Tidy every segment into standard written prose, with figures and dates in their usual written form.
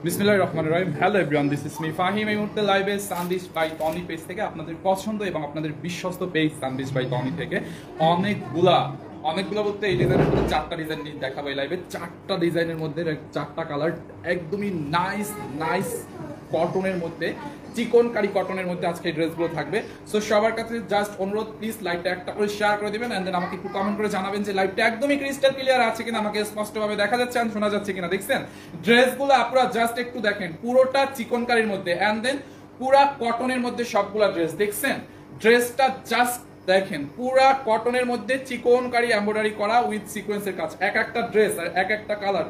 বিসমিল্লাহির রহমানির রহিম। Hello everyone, this is me Fahim. এই মুহূর্তে লাইভে সানদিশ বাই টনি পেজ থেকে আপনাদের পছন্দ এবং আপনাদের বিশ্বস্ত পেজ সানদিশ বাই টনি থেকে অনেকগুলা বলতে এই ডিজাইনের মধ্যে 4টা ডিজাইন দেখাবো এই লাইভে। 4টা ডিজাইনের মধ্যে 4টা কালার একদমই নাইস কটনের মধ্যে, চিকনকারি কটনের মধ্যে আজকে এই ড্রেসগুলো থাকবে। সো সবার কাছে জাস্ট অনুরোধ, প্লিজ লাইভটা একটা করে শেয়ার করে দিবেন এন্ড দেন আমাকে একটু কমেন্ট করে জানাবেন যে লাইভটা একদমই ক্রিস্টাল ক্লিয়ার আছে কিনা, আমাকে স্পষ্টভাবে দেখা যাচ্ছে আর শোনা যাচ্ছে কিনা। দেখছেন ড্রেসগুলো আপনারা জাস্ট একটু দেখেন, পুরোটা চিকনকারির মধ্যে এন্ড দেন পুরা কটনের মধ্যে সবগুলা ড্রেস। দেখছেন ড্রেসটা জাস্ট দেখেন, পুরা কটনের মধ্যে চিকনকারি এমব্রয়ডারি করা উইথ সিকোয়েন্সের কাজ, এক একটা ড্রেস আর এক একটা কালার।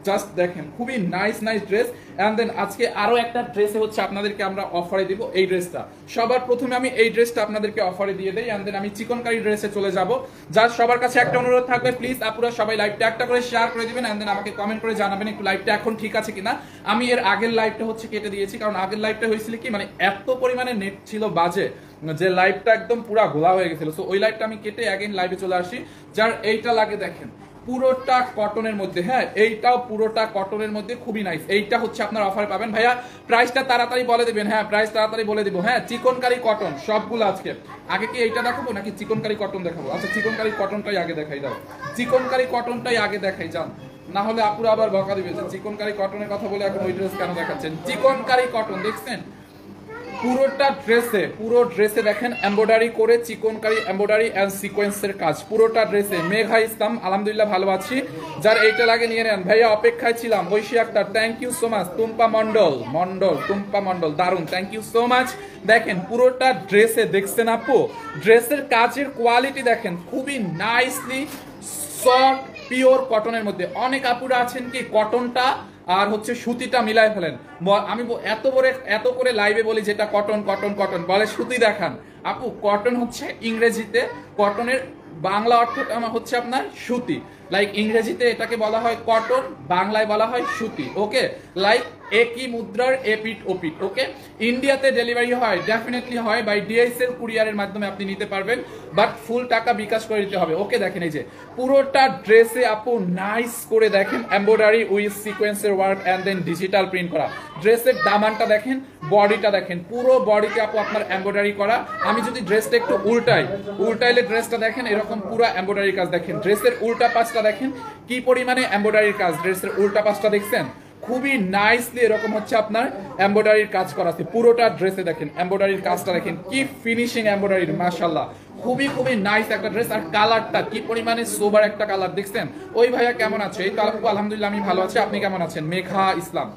জাস্ট দেখেন খুবই নাইস ড্রেস। এন্ড দেন আজকে আরো একটা ড্রেসে হচ্ছে আপনাদেরকে আমরা অফারে দিব এই ড্রেসটা। সবার প্রথমে আমি এই ড্রেসটা আপনাদেরকে অফারে দিয়ে দেই এন্ড দেন আমি চিকনকারি ড্রেসে চলে যাব। জাস্ট সবার কাছে একটা অনুরোধ থাকবে, প্লিজ আপুরা সবাই লাইভটা একটা করে শেয়ার করে দিবেন এন্ড দেন আমাকে কমেন্ট করে জানাবেন একটু লাইভটা এখন ঠিক আছে কিনা। আমি এর আগের লাইভটা হচ্ছে কেটে দিয়েছি, কারণ আগের লাইভটা হয়েছিল কি মানে এত পরিমাণে নেট ছিল বাজে যে লাইভটা একদম পুরা ঘোলা হয়ে গেছিল। সো ওই লাইভটা আমি কেটে অ্যাগেন লাইভে চলে আসি। যার এইটা লাগে দেখেন পুরোটা কটনের মধ্যে, হ্যাঁ এইটাও পুরোটা কটনের মধ্যে খুবই নাইস। এইটা হচ্ছে আপনার অফারে পাবেন। ভাইয়া প্রাইসটা তাড়াতাড়ি বলে দিবেন। হ্যাঁ প্রাইস তাড়াতাড়ি বলে দিব। হ্যাঁ চিকনকারি কটন সবগুলো আজকে। আগে কি এইটা দেখাবো নাকি চিকনকারি কটন দেখাবো? আচ্ছা চিকনকারি কটনটাই আগে দেখাই দাও, চিকনকারি কটনটাই আগে দেখাই যান, না হলে আপুরা আবার বকা দিবে যে চিকনকারি কটনের কথা বলে এখন ওই ড্রেস কেন দেখাচ্ছেন। চিকনকারি কটন দেখছেন পুরো ড্রেসে দেখেন এমব্রয়ডারি করে চিকনকারি এমব্রয়ডারি এন্ড সিকোয়েন্সের কাজ পুরোটা ড্রেসে। মেঘা ইসলাম আলহামদুলিল্লাহ ভালো আছি, যার এইটা লাগে নিয়ে নেন। ভাইয়া অপেক্ষায় ছিলাম। Oishi Akter thank you so much. Tumpa Mondal দারুন, থ্যাংক ইউ সো মাচ। দেখেন পুরোটা ড্রেসে দেখছেন আপু, ড্রেসের কাজের কোয়ালিটি দেখেন খুবই নাইসলি সফট পিওর কটনের মধ্যে। অনেক আপুরা আছেন কি কটনটা আর হচ্ছে সুতিটা মিলাই ফেলেন। আমি এত করে লাইভে বলি যেটা কটন বলে সুতি দেখান। আপু কটন হচ্ছে ইংরেজিতে, কটনের বাংলা অর্থটা হচ্ছে আপনার সুতি। লাইক ইংরেজিতে এটাকে বলা হয় কটন, বাংলায় বলা হয় সুতি। ওকে, লাইক একই মুদ্রার এপিট ওপিট। ওকে, ইন্ডিয়াতে ডেলিভারি হয়, ডেফিনেটলি হয় বাই ডিএসএল কুরিয়ারের মাধ্যমে আপনি নিতে পারবেন, বাট ফুল টাকা বিকাশ করে দিতে হবে। ওকে দেখেন এই যে পুরোটা ড্রেসে আপু নাইস করে দেখেন এমব্রয়ডারি উইথ সিকোয়েন্সের work and then digital print করা। ড্রেসের দামানটা দেখেন, বডিটা দেখেন, পুরো বডিতে আপু আপনার এমব্রয়ডারি করা। আমি যদি ড্রেসটা একটু উল্টাইলে ড্রেসটা দেখেন এরকম পুরো এমব্রয়ডারি কাজ। দেখেন ড্রেসের উল্টা পাশটা দেখেন কি পরিমাণে এমব্রয়ডারির কাজ। ড্রেসের উল্টা পাশটা দেখছেন খুবই নাইসলি এরকম হচ্ছে আপনার এমব্রয়ডারির কাজ করা আছে পুরোটা ড্রেসে। দেখেন এমব্রয়ডারির কাজটা দেখেন কি ফিনিশিং এমব্রয়ডারির, মাশাআল্লাহ খুবই নাইস একটা ড্রেস। আর কালারটা কি পরিমাণে সোবার একটা কালার দেখছেন। ওই ভাইয়া কেমন আছে? এই কালার আলহামদুলিল্লাহ আমি ভালো আছি, আপনি কেমন আছেন? মেঘা ইসলাম।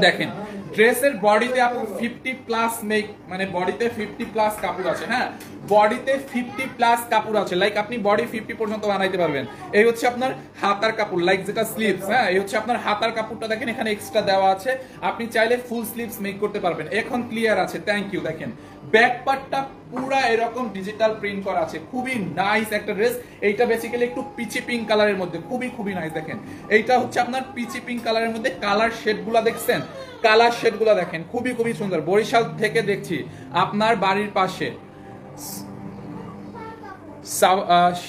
দেখেন ড্রেসের বডিতে আপনি 50+ মানে বডিতে 50+ কাপড় আছে। হ্যাঁ বডিতে 50+ কাপড় আছে, লাইক আপনি বডি 50 পর্যন্ত বানাইতে পারবেন। এই হচ্ছে আপনার হাতার কাপড়, লাইক যেটা স্লিভস। হ্যাঁ এই হচ্ছে আপনার হাতার কাপড়টা দেখেন এখানে এক্সট্রা দেওয়া আছে, আপনি চাইলে ফুল স্লিভস মেক করতে পারবেন। এখন ক্লিয়ার আছে, থ্যাংক ইউ। দেখেন ব্যাক পার্টটা পুরা এরকম ডিজিটাল প্রিন্ট করা আছে, খুবই নাইস একটা ড্রেস। এইটা বেসিক্যালি একটু পিচি পিঙ্ক কালারের মধ্যে, খুবই নাইস। দেখেন এইটা হচ্ছে আপনার পিচি পিঙ্ক কালারের মধ্যে, কালার শেডগুলো দেখছেন, কালার শেডগুলো দেখেন খুবই সুন্দর। বরিশাল থেকে দেখছি আপনার বাড়ির পাশে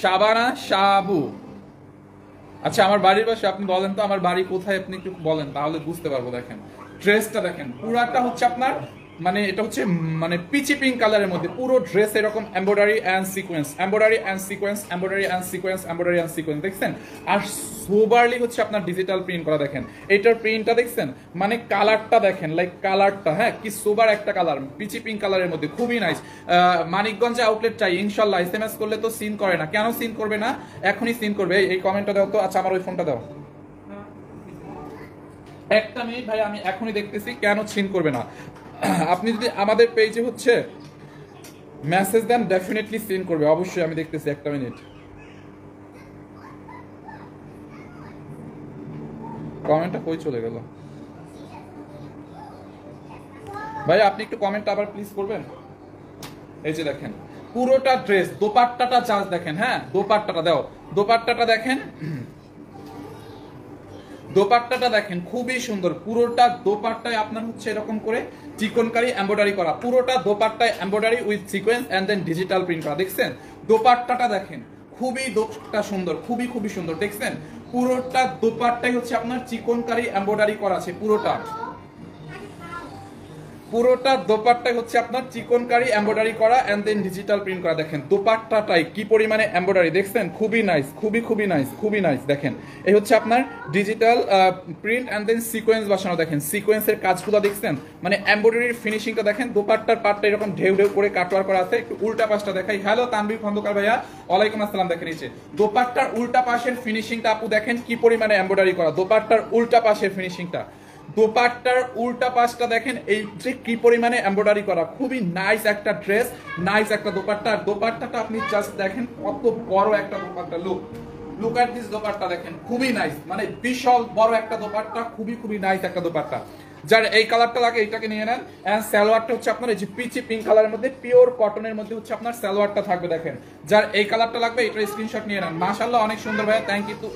শাবানা শাবু। আচ্ছা আমার বাড়ির পাশে, আপনি বলেন তো আমার বাড়ি কোথায়, আপনি একটু বলেন তাহলে বুঝতে পারবো। দেখেন ড্রেসটা দেখেন পুরাটা হচ্ছে আপনার মানে এটা হচ্ছে মানে পিচি পিঙ্ক কালারের মধ্যে পুরো ড্রেস এরকম এমব্রয়ডারি এন্ড সিকোয়েন্স দেখছেন। আর সোবারলি হচ্ছে আপনার ডিজিটাল প্রিন্ট করা। দেখেন এটার প্রিন্টটা দেখছেন, মানে কালারটা দেখেন, লাইক কালারটা হ্যাঁ কি সোবার একটা কালার, পিচি পিঙ্ক কালারের মধ্যে খুবই নাইস। মানিকগঞ্জে আউটলেট চাই ইনশাল্লাহ। SMS করলে তো সিন করে না, কেন সিন করবে না? এখনই সিন করবে। এই কমেন্টটা দাও তো। আচ্ছা আমার ওই ফোনটা দাও, একটা মিনিট ভাই, আমি এখনই দেখতেছি কেন সিন করবে না। আপনি যদি আমাদের পেজে হচ্ছে মেসেজ দেন ডেফিনেটলি সিন করবে, অবশ্যই আমি দেখতেছি। একটা মিনিট, কমেন্টটা কই চলে গেল ভাই? আপনি একটু কমেন্টটা আবার প্লিজ করবেন। এই যে দেখেন পুরোটা ড্রেস, দোপাট্টাটা জাস্ট দেখেন। হ্যাঁ দোপাট্টাটা দাও, দোপাট্টাটা দেখেন, দোপাট্টাটা দেখেন খুবই সুন্দর। পুরোটা দোপাট্টায় আপনার হচ্ছে এরকম করে চিকনকারি এমব্রয়ডারি করা, পুরোটা দোপাট্টায় embroidery with sequence and then digital print করা। দেখছেন দোপাট্টাটা দেখেন খুবই সুন্দর, খুবই সুন্দর। দেখছেন পুরোটা দোপাট্টাই হচ্ছে আপনার চিকনকারি এমব্রয়ডারি করা আছে, পুরোটা দোপাট্টাই হচ্ছে আপনার চিকনকারি এমব্রয়ডারি করা এন্ড দেন ডিজিটাল প্রিন্ট করা। দেখেন দোপাট্টাটাই কি পরিমাণে এমব্রয়ডারি, দেখছেন খুবই নাইস, খুবই নাইস। দেখেন এই হচ্ছে আপনার digital print and then sequence বসানো। দেখেন সিকোয়েন্সের কাজগুলো দেখছেন, মানে এমব্রয়ডারির ফিনিশিংটা দেখেন। দোপাট্টার পাটটা এরকম ঢেউ ঢেউ করে কাটওয়ার করা আছে। একটু উল্টা পাশটা দেখাই। হ্যালো তানভীর খন্দকার ভাইয়া, ওয়ালাইকুম আসসালাম। দেখেন নিচে দোপাট্টার উল্টা পাশের ফিনিশিংটা আপু দেখেন কি পরিমাণে এমব্রয়ডারি করা। দোপাট্টার উল্টা পাশের ফিনিশিংটা, দোপাট্টার উল্টা পাশটা দেখেন এই যে কি পরিমাণে এমব্রয়ডারি করা। খুবই নাইস একটা ড্রেস, নাইস একটা দোপাট্টা। আর দোপাট্টাটা আপনি জাস্ট দেখেন কত বড় একটা dupatta. Look at this dupatta দেখেন, খুবই নাইস, মানে বিশাল বড় একটা দোপাট্টা, খুবই নাইস একটা দোপাট্টা। যার এই কালারটা লাগে এইটাকে নিয়ে নেন। এন্ড সালোয়ারটা হচ্ছে আপনার এই যে পিচি পিঙ্ক কালারের মধ্যে পিওর কটনের মধ্যে হচ্ছে আপনার সালোয়ারটা থাকবে। দেখেন যার এই কালারটা লাগবে এটার স্ক্রিনশট নিয়ে নেন। মাশাআল্লাহ অনেক সুন্দর ভাইয়া,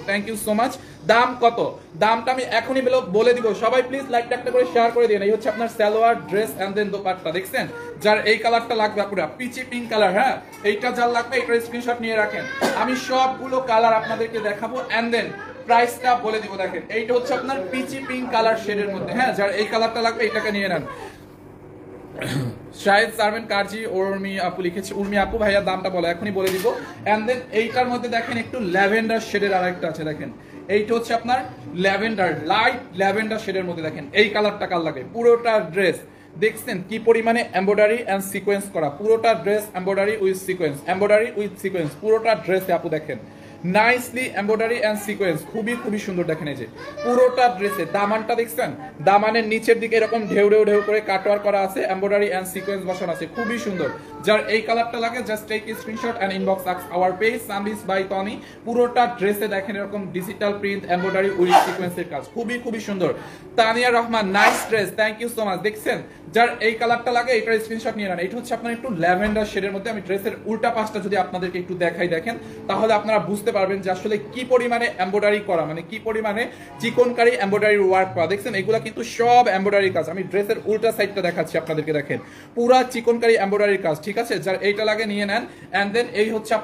থ্যাংক ইউ সো মাচ। দাম কত? দামটা আমি এখনই বলে দিব। সবাই প্লিজ লাইকটা একটা করে শেয়ার করে দিন। এই হচ্ছে আপনার salwar, dress and then dupatta. দেখছেন যার এই কালারটা লাগবে পুরো পিচি পিঙ্ক কালার, হ্যাঁ এইটা যার লাগবে এটার স্ক্রিনশট নিয়ে রাখেন। আমি সবগুলো কালার আপনাদেরকে দেখাবো এন্ড দেন প্রাইসটা বলে দিব। দেখেন এইটা হচ্ছে আপনার পিচি পিঙ্ক কালার শেডের মধ্যে, হ্যাঁ যার এই কালারটা লাগবে এটাকে নিয়ে নেন। শাহেদ সারবেন কারজি উর্মি আপু লিখেছে। উর্মি আপু ভাইয়া দামটা বলো, এখনই বলে দিব। এন্ড দেন এইটার মধ্যে দেখেন একটু ল্যাভেন্ডার শেডের আরেকটা আছে। দেখেন এইটা হচ্ছে আপনার ল্যাভেন্ডার, লাইট ল্যাভেন্ডার শেডের মধ্যে। দেখেন এই কালারটা কাল লাগে। পুরোটা ড্রেস দেখছেন কি পরিমাণে এমব্রয়ডারি এন্ড সিকোয়েন্স করা। পুরোটা dress embroidery with sequence, embroidery with sequence. পুরোটা ড্রেসে আপু দেখেন নাইসলি এমব্রয়ডারি এন্ড সিকোয়েন্স, খুবই সুন্দর। দেখেন এই যে পুরোটা ড্রেসে দামানটা দেখছেন, দামানের নিচের দিকে এরকম ঢেউ করে কাটওয়ার করা আছে, এমব্রয়ডারি এন্ড সিকোয়েন্স বসানো আছে, খুবই সুন্দর। যার এই কালারটা লাগে just take screenshot and inbox our page Sanbis by Toni. পুরোটা ড্রেসে দেখেন এরকম ডিজিটাল প্রিন্ট এমব্রয়ডারি উইথ সিকোয়েন্সের কাজ, খুবই সুন্দর। Tania Rahman nice dress, thank you so much. দেখছেন যার এই কালারটা লাগে এটার স্ক্রিনশট নিয়ে নেন। এটা হচ্ছে আপনার একটু ল্যাভেন্ডার শেডের মধ্যে। আমি ড্রেসের উল্টা পাশটা যদি আপনাদেরকে একটু দেখাই, দেখেন তাহলে আপনারা বুঝতে পারবেন যে আসলে কি পরিমাণে এমব্রয়ডারি করা, মানে কি পরিমাণে চিকনকারি এমব্রয়ডারি ওয়ার্ক করা। দেখছেন এগুলা কিন্তু সব এমব্রয়ডারি কাজ। আমি ড্রেসের উল্টা সাইডটা দেখাচ্ছি আপনাদেরকে। দেখেন পুরা চিকনকারি এমব্রয়ডারি কাজ, ঠিক আছে। যার এইটা লাগে নিয়ে নেন। এন্ড দেন এই হচ্ছে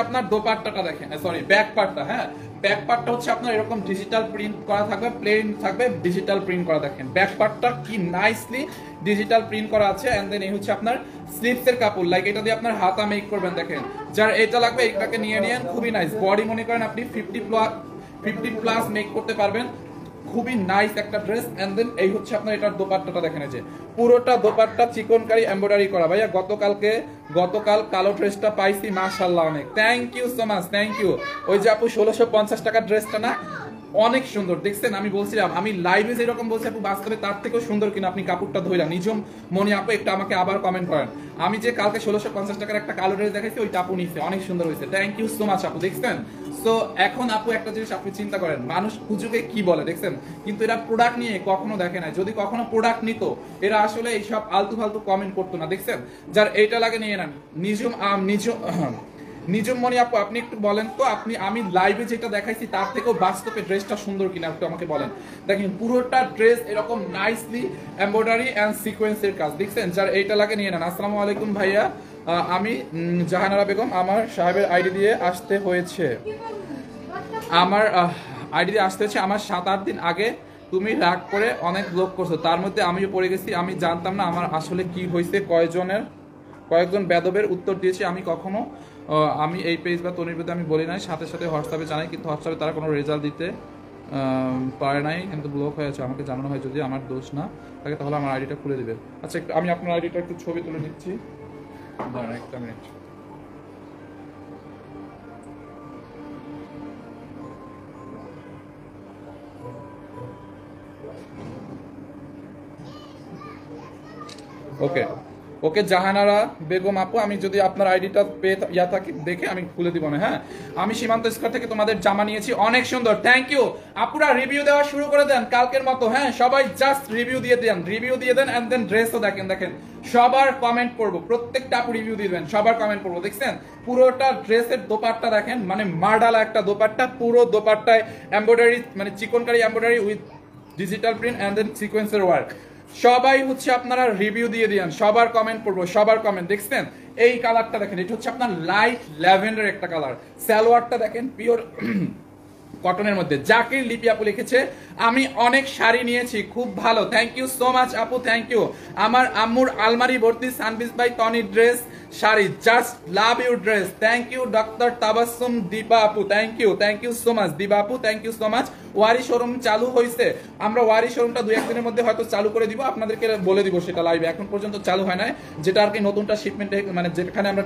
আপনার দোপাট্টাটা দেখেন, সরি ব্যাক পার্টটা, হ্যাঁ ব্যাক পার্টটা হচ্ছে আপনার এরকম ডিজিটাল প্রিন্ট করা থাকবে, প্লেন থাকবে, ডিজিটাল প্রিন্ট করা। দেখেন ব্যাক পার্টটা কি নাইসলি ডিজিটাল প্রিন্ট করা আছে। এন্ড দেন এই হচ্ছে আপনার স্লিভসের কাপড়, লাইক এটা দিয়ে আপনার হাতা মেক করবেন। দেখেন যার এটা লাগবে এটাকে নিয়ে নিন, খুবই নাইস। বডি মনে করেন আপনি 50 প্লাস মেক করতে পারবেন, খুবই নাইস একটা ড্রেস। এন্ড দেন এই হচ্ছে আপনার এটার দোপাট্টাটা দেখেন, এই যে পুরোটা দোপাট্টা চিকনকারি এমব্রয়ডারি করা। ভাইয়া গতকাল কালো ড্রেসটা পাইছি, মাশাআল্লাহ অনেক, thank you so much, thank you. ওই যে আপু 1650 টাকার ড্রেসটা না, অনেক সুন্দর। দেখছেন আমি বলছিলাম, আমি লাইভে যেরকম বলছি আপু বাস্তবে তার থেকেও সুন্দর কিনা। আপনি কাপড়টা ধইলা নিজম মনি আপু একটু আমাকে আবার কমেন্ট করেন। আমি যে কালকে 1650 টাকার একটা কালো ড্রেস দেখাইছি ওইটা আপু নিছে, অনেক সুন্দর হয়েছে, থ্যাংক ইউ সো মাচ আপু। দেখছেন সো এখন আপু একটা জিনিস আপনি চিন্তা করেন, মানুষ হুজুকে কি বলে দেখছেন, কিন্তু এরা প্রোডাক্ট নিয়ে কখনো দেখে না। যদি কখনো প্রোডাক্ট নিত এরা আসলে এইসব আলতু ফালতু কমেন্ট করতো না। দেখছেন যার এইটা লাগে নিয়ে নেন। নিজম মনি আপু আপনি একটু বলেন তো, আমি লাইভে যেটা দেখাইছি তার থেকেও বাস্তবে ড্রেসটা সুন্দর কিনা একটু আমাকে বলেন। দেখেন পুরোটা ড্রেস এরকম নাইসলি এমব্রয়ডারি এন্ড সিকোয়েন্সের কাজ। দেখছেন যার এইটা লাগে নিয়ে নেন। আসসালামু আলাইকুম ভাইয়া, আমি জাহানারা বেগম, আমার সাহেবের আইডি দিয়ে আসতে হয়েছে, আমার 7-8 দিন আগে তুমি রাগ করে অনেক ব্লক করছো, তার মধ্যে আমিও পড়ে গেছি। আমি জানতাম না আমার আসলে কি হয়েছে, কয়েকজন বেদবের উত্তর দিয়েছি। আমি এই পেজ বা তনির বিরুদ্ধে আমি বলি নাই, সাথে হোয়াটসঅ্যাপে জানাই, কিন্তু হোয়াটসঅ্যাপে তারা কোনো রেজাল্ট দিতে পারে নাই, কিন্তু ব্লক হয়েছে। আমাকে জানানো হয় যদি আমার দোষ না থাকে তাহলে আমার আইডিটা খুলে দিবে। আচ্ছা একটু আমি আপনার আইডিটা একটু ছবি তুলে নিচ্ছি, দাঁড়ান একটা মিনিট। ওকে জাহানারা বেগম আপু, আমি যদি আপনার আইডিটা পেয়ে থাকে দেখে আমি খুলে দিব না। হ্যাঁ আমি সীমান্ত স্কয়ার থেকে তোমাদের জামা নিয়েছি, অনেক সুন্দর, থ্যাংক ইউ। আপুরা রিভিউ দেওয়া শুরু করে দেন কালকের মতো, হ্যাঁ সবাই জাস্ট রিভিউ দিয়ে দেন এন্ড দেন ড্রেসও দেখেন সবার কমেন্ট পড়বো, প্রত্যেকটা আপু রিভিউ দিয়ে দেবেন, সবার কমেন্ট পড়বো। দেখছেন পুরোটা ড্রেসের দোপাট্টা দেখেন, মানে মার্ডালা একটা দোপাট্টা, পুরো দোপাট্টায় এমব্রয়ডারি, মানে chikankari embroidery with digital print and then সিকোয়েন্সের ওয়ার্ক, সবাই হচ্ছে আপনারা রিভিউ দিয়ে দিয়েন, সবার কমেন্ট পড়বো, সবার কমেন্ট। দেখছেন এই কালারটা দেখেন, এটা হচ্ছে আপনার লাইট ল্যাভেন্ডার একটা কালার। সালোয়ারটা দেখেন পিওর কটনের মধ্যে। জাকির লিপি আপু লিখেছে আমি অনেক শাড়ি নিয়েছি, খুব ভালো, থ্যাংক ইউ সো মাচ আপু, থ্যাংক ইউ। আমার আম্মুর আলমারি ভর্তি Sanbis by Toni dress sari, just love your dress, thank you doctor Tabassum Dipa আপু, thank you so much Dipa আপু, thank you so much. Wari showroom চালু হয়েছে, আমরা ওয়ারি শোরুমটা 2-1 দিনের মধ্যে হয়তো চালু করে দিব, আপনাদেরকে বলে দিব সেটা লাইভে। এখন পর্যন্ত চালু হয় না, যেটা আর কি নতুনটা শিপমেন্টে মানে যেখানে আমরা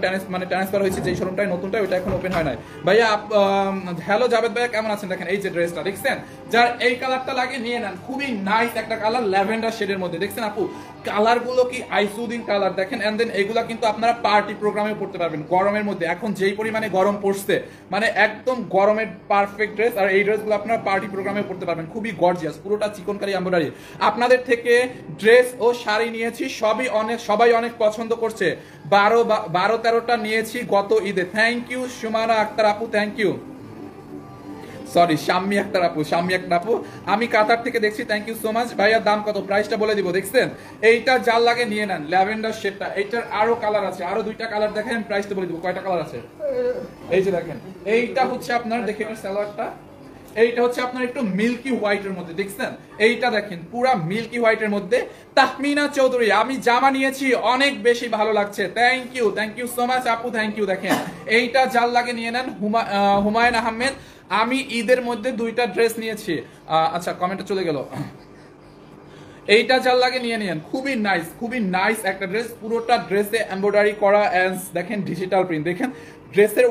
ট্রান্সফার হয়েছে যে শোরুমটাই নতুনটা, ওইটা এখন ওপেন হয় নাই। ভাইয়া হ্যালো জাভেদ ভাইয়া কেমন আছেন? দেখেন এই যে ড্রেসটা দেখছেন, যার এই কালারটা লাগে নিয়ে নেন, খুবই নাইস একটা কালার ল্যাভেন্ডার শেডের মধ্যে। দেখছেন আপু কালারগুলো কি আইসুদিন কালার দেখেন। এন্ড দেন এগুলা কিন্তু আপনারা পার্টি প্রোগ্রামে পড়তে পারবেন গরমের মধ্যে। এখন যেই পরিমাণে গরম পড়ছে, মানে একদম গরমের পারফেক্ট ড্রেস। আর এই ড্রেসগুলো আপনারা পার্টি প্রোগ্রামে পড়তে পারবেন, খুবই গর্জিয়াস, পুরোটা চিকনকারি এমব্রয়ডারি। আপনাদের থেকে ড্রেস ও শাড়ি নিয়েছি, সবাই অনেক পছন্দ করছে। 12-13টা নিয়েছি গত ঈদে। থ্যাংক ইউ সুমানা আক্তার আপু, thank you. Sorry Shammi Akter আপু, আমি কাতার থেকে দেখছি, থ্যাংক ইউ সো মাচ। ভাইয়া দাম কত, প্রাইসটা বলে দিব। দেখছেন এইটা যার লাগে নিয়ে নেন, ল্যাভেন্ডার শেডটা। এইটার আরো কালার আছে, আরো 2টা কালার দেখেন, প্রাইসটা বলে দিব। কয়টা কালার আছে এই যে দেখেন। এইটা হচ্ছে আপনার দেখেন সালোয়ারটা, এইটা হচ্ছে আপনার একটু মিল্কি হোয়াইটের মধ্যে। দেখছেন এইটা দেখেন পুরা মিল্কি হোয়াইটের মধ্যে। তাহমিনা চৌধুরী আমি জামা নিয়েছি, অনেক বেশি ভালো লাগছে, থ্যাংক ইউ সো মাচ আপু, থ্যাংক ইউ। দেখেন এইটা যার লাগে নিয়ে নেন। হুমায়ুন আহমেদ আমি ঈদের মধ্যে 2টা ড্রেস নিয়েছি। আচ্ছা কমেন্টে চলে গেল। এইটা যার লাগে নিয়ে নিন, খুবই নাইস একটা ড্রেস। পুরোটা ড্রেসে এমব্রয়ডারি করা, এন্ড দেখেন ডিজিটাল প্রিন্ট। দেখেন ড্রেসের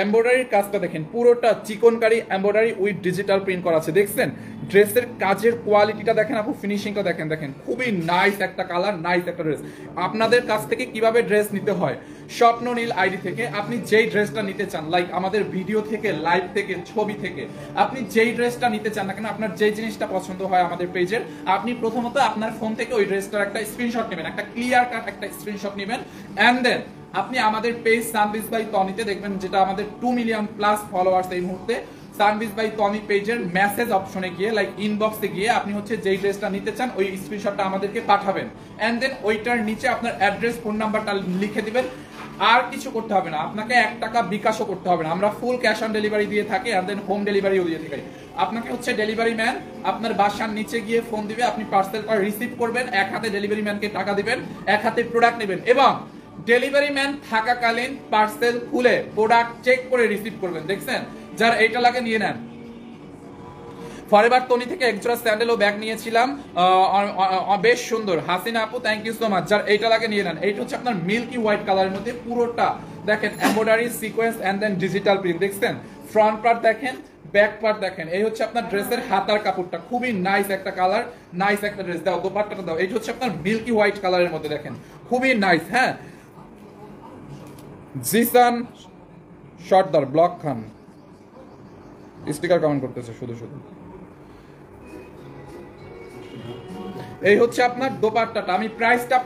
এমব্রয়ডারির কাজটা দেখেন, পুরোটা chikankari embroidery with digital print করা আছে। দেখছেন ড্রেসের কাজের কোয়ালিটিটা দেখেন আপু, ফিনিশিংটা দেখেন খুবই নাইস একটা কালার, নাইস একটা ড্রেস। আপনাদের কাছ থেকে কিভাবে ড্রেস নিতে হয়, স্বপ্ন নীল আইডি থেকে আপনি যেই ড্রেসটা নিতে চান, লাইক আমাদের ভিডিও থেকে, লাইভ থেকে, ছবি থেকে, আপনি যেই ড্রেসটা নিতে চান না কেন, আপনার যেই জিনিসটা পছন্দ হয় আমাদের পেজের, আপনি প্রথমত আপনার ফোন থেকে ওই ড্রেসটার একটা স্ক্রিনশট নেবেন, একটা ক্লিয়ার কাট একটা স্ক্রিনশট নেবেন। এন্ড দেন আপনি আমাদের পেজ সানবিজ বাই তনিতে দেখবেন, যেটা আমাদের 2 মিলিয়ন প্লাস ফলোয়ার্স এই মুহূর্তে। সানবিজ বাই তনি পেজের মেসেজ অপশনে গিয়ে, লাইক ইনবক্সে গিয়ে আপনি হচ্ছে যেই ড্রেসটা নিতে চান ওই স্ক্রিনশটটা আমাদেরকে পাঠাবেন। এন্ড দেন ওইটার নিচে আপনার অ্যাড্রেস, ফোন নাম্বারটা লিখে দিবেন। আর কিছু করতে হবে না, আপনাকে 1 টাকা বিকাশও করতে হবে না, আমরা ফুল ক্যাশ অন ডেলিভারি দিয়ে থাকি। এন্ড দেন হোম ডেলিভারিও দিয়ে থাকি। আপনাকে হচ্ছে ডেলিভারি ম্যান আপনার বাসার নিচে গিয়ে ফোন দিবে, আপনি পার্সেল রিসিভ করবেন, এক হাতে ডেলিভারি ম্যানকে টাকা দিবেন, এক হাতে প্রোডাক্ট নেবেন, এবং ডেলিভারি ম্যান থাকাকালীন পার্সেল খুলে প্রোডাক্ট চেক করে রিসিভ করবেন। দেখছেন যার এইটা লাগে নিয়ে নেন। ফরএভার তনি থেকে একজোড়া স্যান্ডেল ও ব্যাগ নিয়েছিলাম, বেশ সুন্দর। হাসিনা আপু থ্যাংক ইউ সো মাচ। যার এইটা লাগে নিয়ে নেন। এইটা হচ্ছে আপনার মিল্কি হোয়াইট কালারের মধ্যে, পুরোটা দেখেন embroidery sequence and then digital print. দেখছেন ফ্রন্ট পার্ট দেখেন, ব্যাক পার্ট দেখেন। এই হচ্ছে আপনার ড্রেসের হাতার কাপড়টা, খুবই নাইস একটা কালার, নাইস একটা ড্রেস। দাও দোপাট্টাটা দাও। এইটা হচ্ছে আপনার মিল্কি হোয়াইট কালারের মধ্যে, দেখেন খুবই নাইস। হ্যাঁ জিসান শর্টদার ব্লক খান স্টিকার কমেন্ট করতেছে শুধু। এই হচ্ছে আপনার দোপাট্টাটা। আমি প্রাইসটা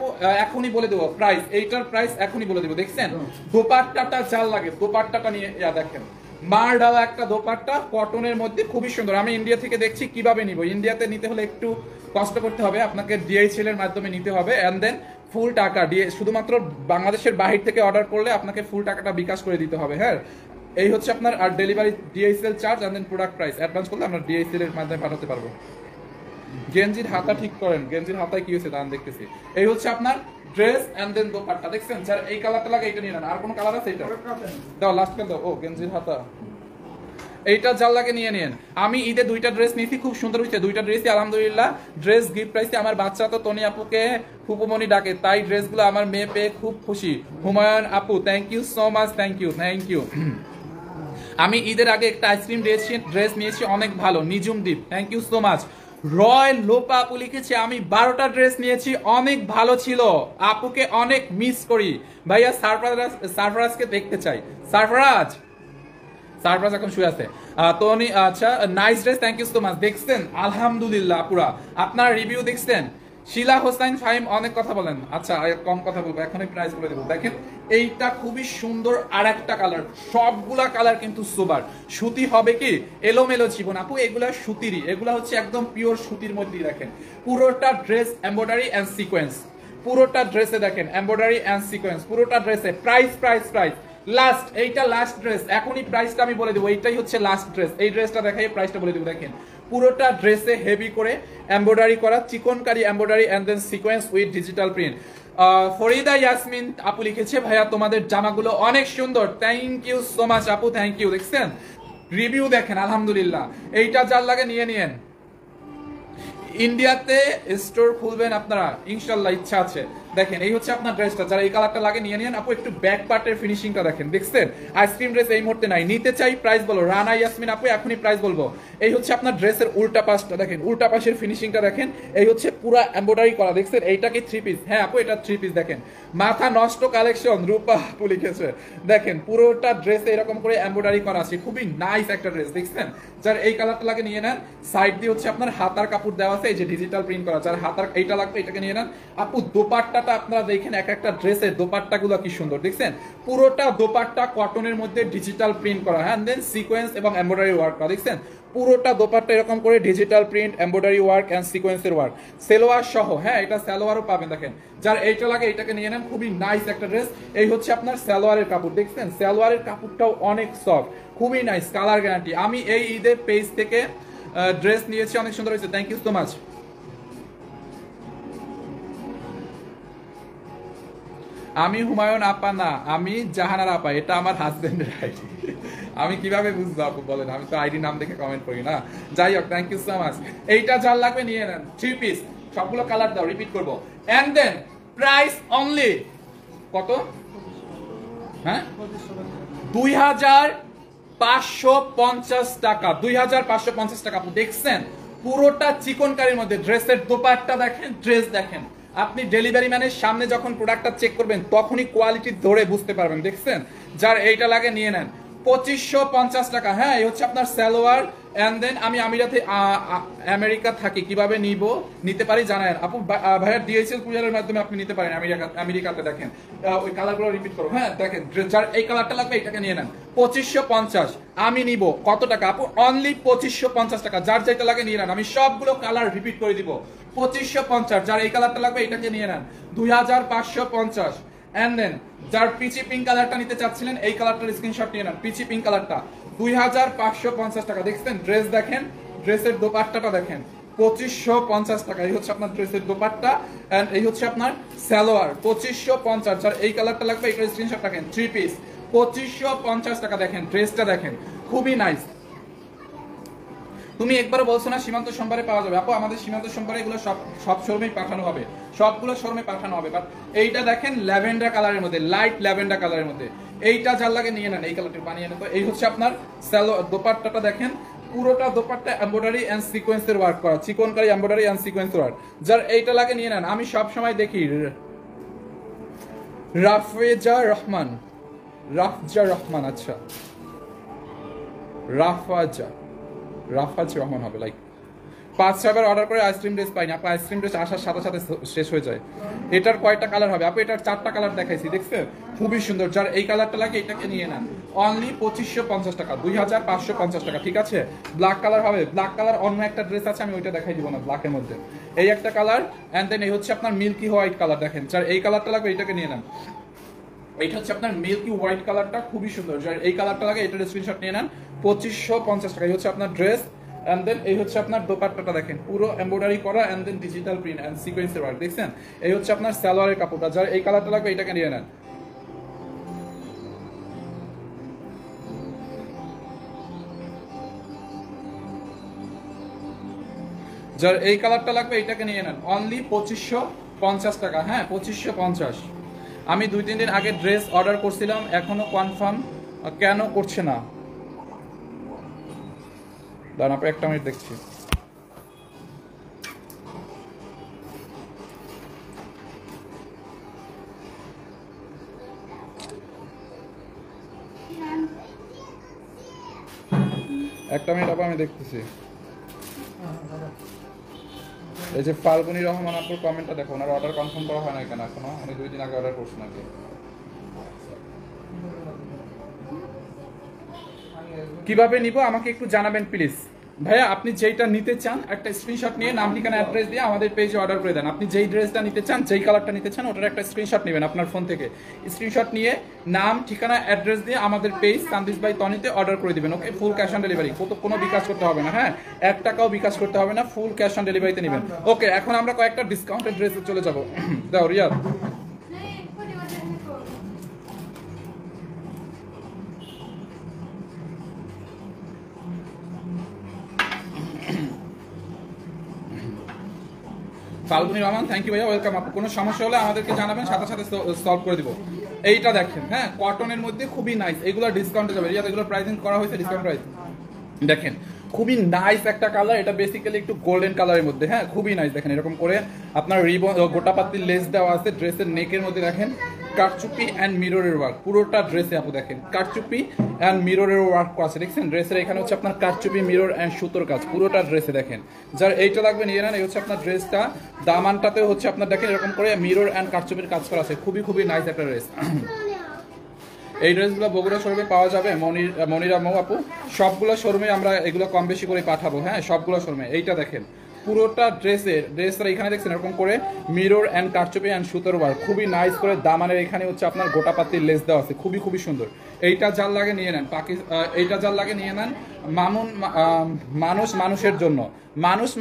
এখনই বলে দেবো, প্রাইস এইটার প্রাইস এখনই বলে দেবো। দেখছেন দোপাট্টাটা চাল লাগে, দোপাট্টাটা নিয়ে দেখেন মার ডালা একটা দোপাট্টা কটনের মধ্যে, খুবই সুন্দর। আমি ইন্ডিয়া থেকে দেখছি কিভাবে নিব। ইন্ডিয়াতে নিতে হলে একটু কষ্ট করতে হবে, আপনাকে ডিএইচএল এর মাধ্যমে নিতে হবে। এন্ড দেন ফুল টাকা শুধুমাত্র বাংলাদেশের বাহির থেকে অর্ডার করলে আপনাকে ফুল টাকাটা বিকাশ করে দিতে হবে। হ্যাঁ এই হচ্ছে আপনার, আর delivery DHL charge and then product price advance করলে আমরা ডিএইচএল এর মাধ্যমে পাঠাতে পারবো। গেঞ্জির হাতা ঠিক করেন, গেঞ্জির হাতায় কি হয়েছে দান দেখতেছি। এই হচ্ছে আপনার ড্রেস এন্ড দেন দোপাট্টা। দেখছেন যার এই কালারটা লাগে এটা নিয়ে নেন। আর কোনো কালার আছে? এটা দাও, লাস্ট কাল দাও। ও গেঞ্জির হাতা, এইটা যার লাগে নিয়ে নিন। আমি ঈদে 2টা ড্রেস নিয়েছি, খুব সুন্দর হয়েছে 2টা ড্রেসই আলহামদুলিল্লাহ। ড্রেস গিফট পাইছি, আমার বাচ্চা তো তনি আপুকে ফুপুমনি ডাকে, তাই ড্রেসগুলো আমার মেয়ে পেয়ে খুব খুশি। হুমায়ুন আপু thank you so much, thank you. আমি ঈদের আগে একটা আইসক্রিম ড্রেস নিয়েছি, অনেক ভালো। নিজুম দ্বীপ থ্যাংক ইউ সো মাচ। রয় লোপা আপু লিখেছে আমি 12টা ড্রেস নিয়েছি, অনেক ভালো ছিল, আপুকে অনেক মিস করি। ভাইয়া সারফরাজকে দেখতে চাই। সারফরাজ এখন শুয়ে আছে। আচ্ছা nice dress, thank you so much. দেখছেন আলহামদুলিল্লাহ পুরা আপনার রিভিউ দেখছেন, শিলা হোসাইন ফাহিম অনেক কথা বলেন, আচ্ছা কম কথা বলবো, এখনই প্রাইস বলে দেবো। দেখেন এইটা খুবই সুন্দর আর একটা কালার, সবগুলা কালার কিন্তু সুপার। সুতি হবে কি এলোমেলো জীবন আপু, এগুলা সুতিরই, এগুলা হচ্ছে একদম পিওর সুতির মধ্যেই। দেখেন পুরোটা ড্রেস এমব্রয়ডারি এন্ড সিকোয়েন্স, পুরোটা ড্রেসে দেখেন এমব্রয়ডারি এন্ড সিকোয়েন্স, পুরোটা ড্রেসে। প্রাইস প্রাইস প্রাইস লাস্ট, এইটা লাস্ট ড্রেস, এখনই প্রাইসটা আমি বলে দেবো, এইটাই হচ্ছে লাস্ট ড্রেস। এই ড্রেসটা দেখাই প্রাইসটা বলে দেবো। দেখেন পুরোটা ড্রেসে হেভি করে এমব্রয়ডারি করা, chikankari embroidery and then sequence with digital print. Farida Yasmin আপু লিখেছে, ভাইয়া তোমাদের জামাগুলো অনেক সুন্দর, থ্যাংক ইউ সো মাচ আপু, থ্যাংক ইউ। দেখছেন রিভিউ দেখেন, আলহামদুলিল্লাহ। এইটা যার লাগে নিয়ে নিয়েন। ইন্ডিয়াতে স্টোর খুলবেন আপনারা ইনশাল্লাহ, ইচ্ছা আছে। দেখেন এই হচ্ছে আপনার ড্রেসটা, যারা এই কালারটা লাগে নিয়ে নিন আপু। একটু ব্যাক পার্টের ফিনিশিংটা দেখেন, দেখছেন আইসক্রিম ড্রেস এই মুহূর্তে নাই, নিতে চাই প্রাইস বলো। রানা ইয়াসমিন আপু এখনই প্রাইস বলবো। এই হচ্ছে আপনার ড্রেসের উল্টা পাশটা দেখেন, উল্টা পাশের ফিনিশিংটা দেখেন, এই হচ্ছে পুরা এমব্রয়ডারি করা, দেখছেন এইটা কি থ্রি পিস? হ্যাঁ আপু এটা থ্রি পিস। দেখেন মাথা নষ্ট কালেকশন, রূপা আপু লিখেছে। দেখেন পুরোটা ড্রেসে এরকম করে এমব্রয়ডারি করা আছে, খুবই নাইস একটা ড্রেস, দেখছেন। যার এই কালারটা লাগে নিয়ে নেন। সাইড দিয়ে হচ্ছে আপনার হাতার কাপড় দেওয়া আছে, এই যে ডিজিটাল প্রিন্ট করা, যার হাতার এইটা লাগবে এটাকে নিয়ে নেন আপু। দোপাট্টাটা আপনারা দেখেন, এক একটা ড্রেসের দোপাট্টাগুলো কি সুন্দর, দেখছেন পুরোটা দোপাট্টা কটনের মধ্যে ডিজিটাল প্রিন্ট করা, হ্যাঁ দেন সিকোয়েন্স এবং এমব্রয়ডারি ওয়ার্ক করা, দেখছেন পুরোটা দোপাট্টা এরকম করে digital print, embroidery work and সিকোয়েন্সের ওয়ার্ক, সেলোয়ার সহ। হ্যাঁ এটা সালোয়ারও পাবেন। দেখেন যার এইটা লাগে এটাকে নিয়ে নেন, খুবই নাইস একটা ড্রেস। এই হচ্ছে আপনার সালোয়ারের কাপড়, দেখছেন সালোয়ারের কাপড়টাও অনেক সফট, খুবই নাইস, কালার গ্যারান্টি। আমি এই ঈদের পেজ থেকে ড্রেস নিয়েছি, অনেক সুন্দর হয়েছে, থ্যাংক ইউ সো মাচ। আমি হুমায়ুন আপা না, আমি জাহানার আপা, এটা আমার হাজবেন্ডের আইডি। আমি কিভাবে বুঝবো আপু বলেন, আমি তো আইডি নাম দেখে কমেন্ট করি না। যাই হোক থ্যাংক ইউ সো মাচ। এইটা যার লাগবে নিয়ে নেন, থ্রি পিস, সবগুলো কালার দাও, রিপিট করবো। এন্ড দেন প্রাইস অনলি কত? হ্যাঁ 2550 টাকা, 2550 টাকা আপু। দেখছেন পুরোটা চিকনকারির মধ্যে, ড্রেসের দোপাট্টা দেখেন, ড্রেস দেখেন। আপনি ডেলিভারি ম্যানের সামনে যখন প্রোডাক্টটা চেক করবেন তখনই কোয়ালিটি ধরে বুঝতে পারবেন, দেখছেন। যার এইটা লাগে নিয়ে নেন 2550 টাকা। হ্যাঁ এই হচ্ছে আপনার সালোয়ার। এন্ড দেন আমি আমেরিকা থাকি, কিভাবে নিতে পারি জানেন আপু? ভাইয়া ডিএসএল কুরিয়ারের মাধ্যমে আপনি নিতে পারেন আমেরিকাতে। দেখেন ওই কালারগুলো রিপিট করো। হ্যাঁ দেখেন যার এই কালারটা লাগবে এটাকে নিয়ে নেন 2550। আমি নিব কত টাকা আপু? অনলি 2550 টাকা। যার যেটা লাগে নিয়ে নেন, আমি সবগুলো কালার রিপিট করে দিব। 2550। যার এই কালারটা লাগবে এটাকে নিয়ে নেন 2550। এন্ড দেন যার পিচি পিঙ্ক কালারটা নিতে চাচ্ছিলেন এই কালারটার স্ক্রিনশট নিয়ে নেন, পিচি পিঙ্ক কালারটা 2550 টাকা। দেখছেন ড্রেস দেখেন, ড্রেসের দোপাট্টাটা দেখেন 2550 টাকা। এই হচ্ছে আপনার ড্রেসের দোপাট্টা এন্ড এই হচ্ছে আপনার সালোয়ার 2550। যার এই কালারটা লাগবে এটার স্ক্রিনশট রাখেন, থ্রি পিস 2550 টাকা। দেখেন ড্রেসটা দেখেন, খুবই নাইস। তুমি একবার বলছো না সীমান্ত সোমবারে পাওয়া যাবে আপু? আমাদের সীমান্ত সোমবারে এগুলো সব শোরুমেই পাঠানো হবে, সবগুলো শোরুমে পাঠানো হবে। বাট এইটা দেখেন ল্যাভেন্ডার কালারের মধ্যে, লাইট ল্যাভেন্ডার কালারের মধ্যে। এইটা যার লাগে নিয়ে নেন, এই কালারটা বানিয়ে নেন। তো এই হচ্ছে আপনার দোপাট্টাটা দেখেন, পুরোটা দোপাট্টা এমব্রয়ডারি এন্ড সিকোয়েন্সের ওয়ার্ক করা, chikankari embroidery and sequence work. যার এইটা লাগে নিয়ে নেন। আমি সব সময় দেখি রাফজা রহমান, আচ্ছা রাফাজ রহমান হবে। লাইক 5-6বার অর্ডার করে আইসক্রিম ড্রেস পাইনি আপু, আইসক্রিম ড্রেস আসার সাথে সাথে শেষ হয়ে যায়। এটার কয়টা কালার হবে আপু? এটার 4টা কালার দেখাইছি, দেখছেন খুবই সুন্দর। যার এই কালারটা লাগে এটাকে নিয়ে নেন, অনলি 2550 টাকা, 2550 টাকা। ঠিক আছে, ব্ল্যাক কালার হবে, ব্ল্যাক কালার অন্য একটা ড্রেস আছে, আমি ওইটা দেখাই দিব না। ব্ল্যাকের মধ্যে এই একটা কালার এন্ড দেন এই হচ্ছে আপনার মিল্কি হোয়াইট কালার। দেখেন যার এই কালারটা লাগবে এটাকে নিয়ে নেন। এইটা হচ্ছে আপনার মিল্কি হোয়াইট কালারটা, খুবই সুন্দর। যার এই কালারটা লাগে এটার স্ক্রিনশট নিয়ে নেন 2550 টাকা। এই হচ্ছে আপনার ড্রেস এন্ড দেন এই হচ্ছে আপনার দোপাট্টাটা দেখেন, পুরো এমব্রয়ডারি করা and then digital print and সিকোয়েন্সের ওয়ার্ক, দেখছেন। এই হচ্ছে আপনার সালোয়ারের কাপড়টা। যার এই কালারটা লাগবে এটাকে নিয়ে নেন। যার এই কালারটা লাগবে এটাকে নিয়ে নেন, অনলি 2550 টাকা। হ্যাঁ 2550। আমি 2-3 দিন আগে ড্রেস অর্ডার করছিলাম, এখনো কনফার্ম কেন করছে না? দাঁড়ান আপনি একটা মিনিট দেখছি। একটা মিনিট আপনি, আমি দেখতেছি। এই যে ফাল্গুনী রহমান আপুর কমেন্টটা দেখো, ওনার অর্ডার কনফার্ম করা হয় না কেন এখনো, উনি 2 দিন আগে অর্ডার করছেন নাকি। কিভাবে নিব আমাকে একটু জানাবেন প্লিজ ভাইয়া। আপনি যেইটা নিতে চান একটা স্ক্রিনশট নিয়ে নাম ঠিকানা অ্যাড্রেস দিয়ে আমাদের পেজে অর্ডার করে দেন। আপনি যেই ড্রেসটা নিতে চান, যেই কালারটা নিতে চান, ওটার একটা স্ক্রিনশট নেবেন আপনার ফোন থেকে। স্ক্রিনশট নিয়ে নাম ঠিকানা অ্যাড্রেস দিয়ে আমাদের পেজ সানদিস বাই তনিতে অর্ডার করে দিবেন। ওকে, ফুল ক্যাশ অন ডেলিভারি, কোনো বিকাশ করতে হবে না। হ্যাঁ, 1 টাকাও বিকাশ করতে হবে না, ফুল ক্যাশ অন ডেলিভারিতে নেবেন। ওকে, এখন আমরা কয়েকটা ডিসকাউন্টেড ড্রেসে চলে যাব। দাও রিয়াদ। ফাল্গুনী রহমান, থ্যাংক ইউ ভাইয়া, ওয়েলকাম। আপু কোনো সমস্যা হলে আমাদেরকে জানাবেন, সাথে সাথে সলভ করে দিব। এইটা দেখেন, হ্যাঁ, কটনের মধ্যে খুবই নাইস, এগুলো ডিসকাউন্টে যাবে। এগুলো প্রাইসিং করা হয়েছে ডিসকাউন্ট প্রাইস। দেখেন খুবই নাইস একটা কালার, এটা বেসিক্যালি একটু গোল্ডেন কালারের মধ্যে। হ্যাঁ, খুবই নাইস। দেখেন এরকম করে আপনার রিবন গোটা পাতির লেস দেওয়া আছে। ড্রেসের নেকের মধ্যে দেখেন কারচুপি অ্যান্ড মিররের ওয়ার্ক পুরোটা ড্রেসে। আপু দেখেন কারচুপি অ্যান্ড মিররের ওয়ার্ক আছে, দেখছেন ড্রেসের এখানে হচ্ছে আপনার কারচুপি, মিরর অ্যান্ড সুতোর কাজ পুরোটা ড্রেসে। দেখেন যার এইটা লাগবে নিয়ে নেন। এই হচ্ছে আপনার ড্রেসটা, দামানটাতে হচ্ছে আপনার দেখেন এরকম করে মিরর অ্যান্ড কারচুপির কাজ করা আছে। খুবই খুবই নাইস একটা ড্রেস। এই ড্রেসগুলো বগুড়া শোরুমে পাওয়া যাবে। মনিরা মৌ আপু, সবগুলো শোরুমে আমরা এগুলো কম বেশি করে পাঠাবো। হ্যাঁ, সবগুলো শোরুমে। এইটা দেখেন পুরোটা ড্রেসটা এখানে দেখছেন এরকম করে মিরর অ্যান্ড কারচুপি অ্যান্ড সুতোর ওয়ার্ক, খুবই নাইস করে দামানের এখানে হচ্ছে আপনার গোটা পাতির লেস দেওয়া আছে। খুবই খুবই সুন্দর। এইটা যার লাগে নিয়ে নেন। এইটা যার লাগে নিয়ে নেন। মানুষের জন্য,